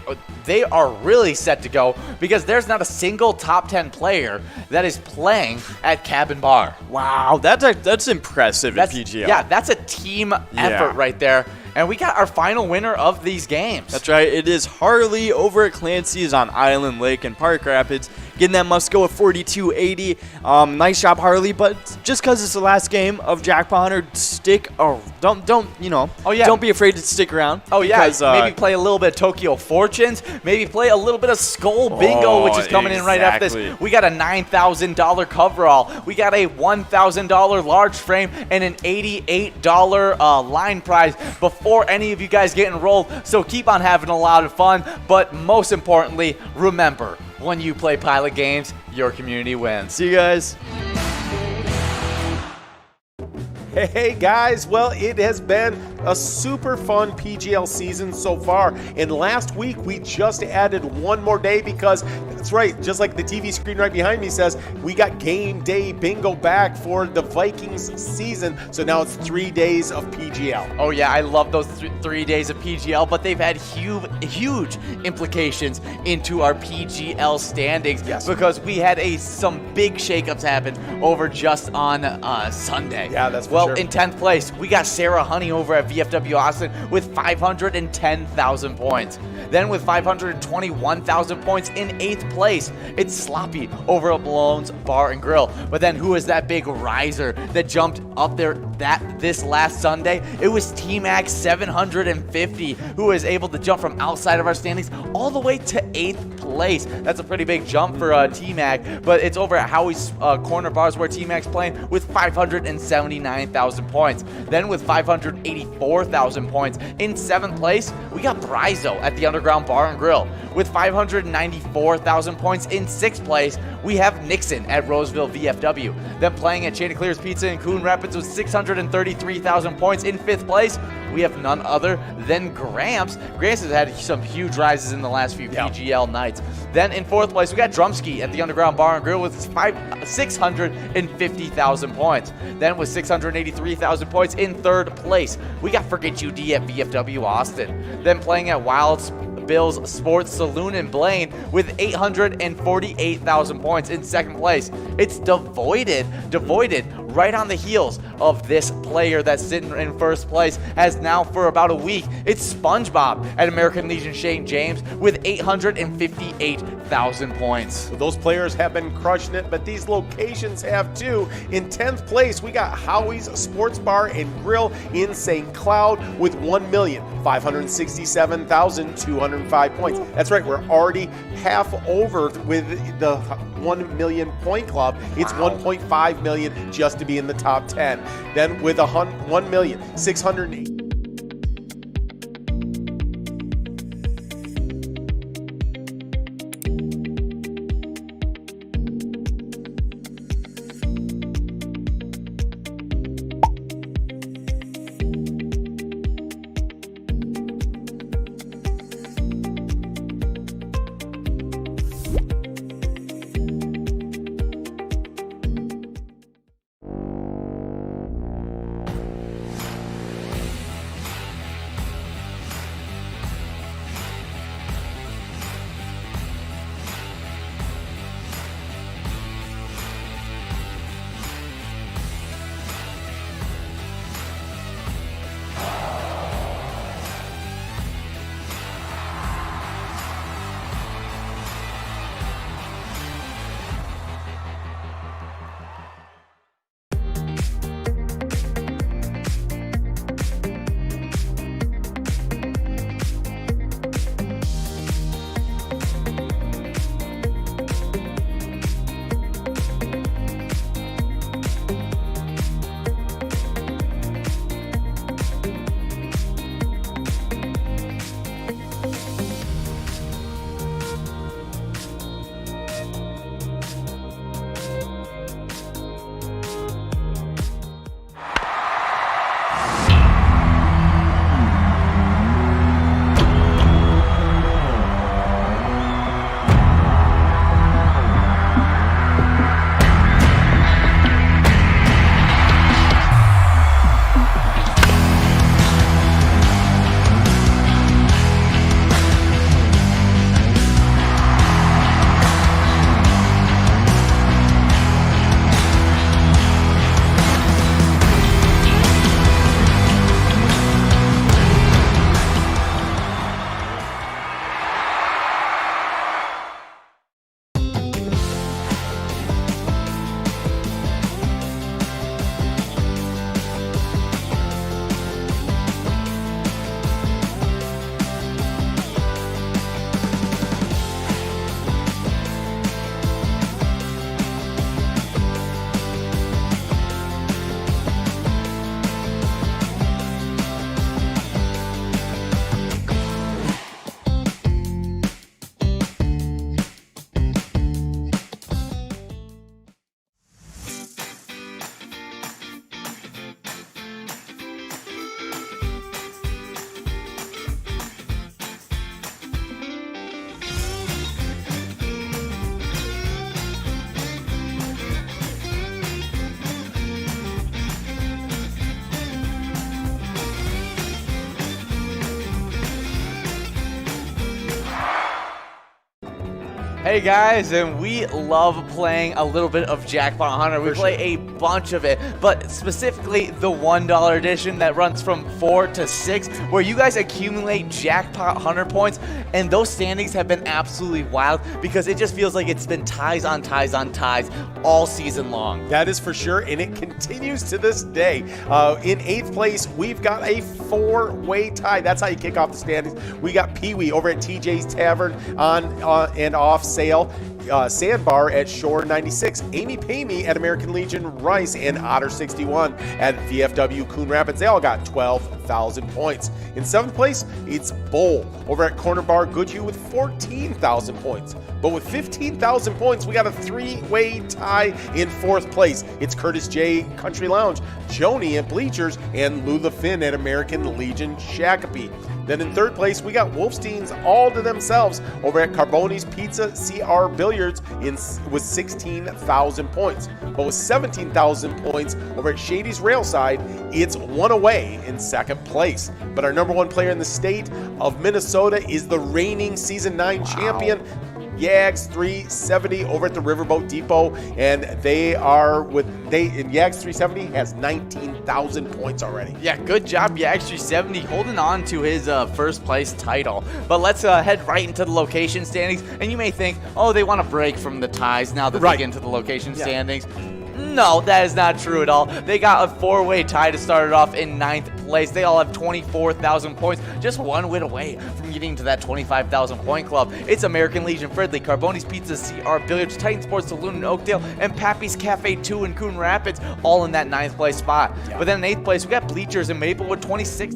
are really set to go because there's not a single top 10 player that is playing at Cabin Bar. Wow, that's impressive in PGL. Yeah, that's a team effort right there. And we got our final winner of these games. That's right. It is Harley over at Clancy's on Island Lake in Park Rapids. Getting that must go at 42.80. Nice job, Harley. But just because it's the last game of Jackpot Hunter, don't be afraid to stick around. Oh, yeah. Because, maybe play a little bit of Tokyo Fortunes. Maybe play a little bit of Skull Bingo, which is coming in right after this. We got a $9,000 coverall. We got a $1,000 large frame and an $88 line prize before any of you guys get enrolled. So keep on having a lot of fun. But most importantly, remember, when you play Pilot games, your community wins. See you guys. Hey guys, well, it has been a super fun PGL season so far, and last week we just added one more day because that's right, just like the TV screen right behind me says, we got game day bingo back for the Vikings season, so now it's 3 days of PGL. Oh yeah, I love those 3 days of PGL, but they've had huge implications into our PGL standings because we had some big shakeups happen over just on Sunday. Yeah, that's for well, sure. In 10th place, we got Sarah Honey over at VFW Austin with 510,000 points. Then with 521,000 points in 8th place, it's Sloppy over at Malone's Bar and Grill. But then who is that big riser that jumped up there this last Sunday? It was T-Mac 750 who was able to jump from outside of our standings all the way to 8th place. That's a pretty big jump for T-Mac, but it's over at Howie's Corner Bars where T-Mac's playing with 579,000 points. Then with 584,000 points in 7th place, we got Brizo at the Underground Bar and Grill. With 594,000 points in 6th place, we have Nixon at Roseville VFW. Then playing at Chanticleer's Pizza in Coon Rapids with 633,000 points in 5th place, we have none other than Gramps. Gramps has had some huge rises in the last few PGL nights. Then in 4th place, we got Drumski at the Underground Bar and Grill with 650,000 points. Then with 683,000 points in 3rd place, we got Forget UD at VFW Austin. Then playing at Wild Bill's Sports Saloon in Blaine with 848,000 points in 2nd place. It's Devoided right on the heels of this player that's sitting in 1st place has now for about a week. It's SpongeBob at American Legion St. James with 858,000 points. Those players have been crushing it, but these locations have too. In 10th place, we got Howie's Sports Bar and Grill in St. Cloud with 1,567,205 points. That's right, we're already half over with the 1 million point club. It's 1.5 million just to be in the top 10. Then with 1,608,000. Hey guys, and we love playing a little bit of Jackpot Hunter. We play a bunch of it, but specifically the $1 edition that runs from 4 to 6, where you guys accumulate Jackpot Hunter points, and those standings have been absolutely wild because it just feels like it's been ties on ties on ties all season long. That is for sure, and it continues to this day. In 8th place, we've got a 4-way tie. That's how you kick off the standings. We got Pee Wee over at TJ's Tavern on and off sale. Sandbar at Shore 96, Amy Pay Me at American Legion Rice, and Otter 61 at VFW Coon Rapids. They all got 12,000 points. In 7th place, it's Bowl over at Corner Bar Goodhue with 14,000 points. But with 15,000 points, we got a 3-way tie in 4th place. It's Curtis J. Country Lounge, Joni at Bleachers, and Lula Finn at American Legion Shakopee. Then in 3rd place, we got Wolfstein's all to themselves over at Carboni's Pizza CR Billiards with 16,000 points. But with 17,000 points over at Shady's Railside, it's one away in 2nd place. But our number 1 player in the state of Minnesota is the reigning Season 9 champion, Yags 370 over at the Riverboat Depot, and Yags 370 has 19,000 points already. Yeah, good job, Yags 370, holding on to his first place title. But let's head right into the location standings, and you may think, oh, they want to break from the ties now that they get into the location standings. No, that is not true at all. They got a 4-way tie to start it off in 9th place. They all have 24,000 points, just 1 win away from getting to that 25,000 point club. It's American Legion Fridley, Carboni's Pizza CR Billiards, Titan Sports Saloon in Oakdale, and Pappy's Cafe 2 in Coon Rapids, all in that 9th place spot. Yeah. But then in 8th place, we got Bleachers and Maplewood 26.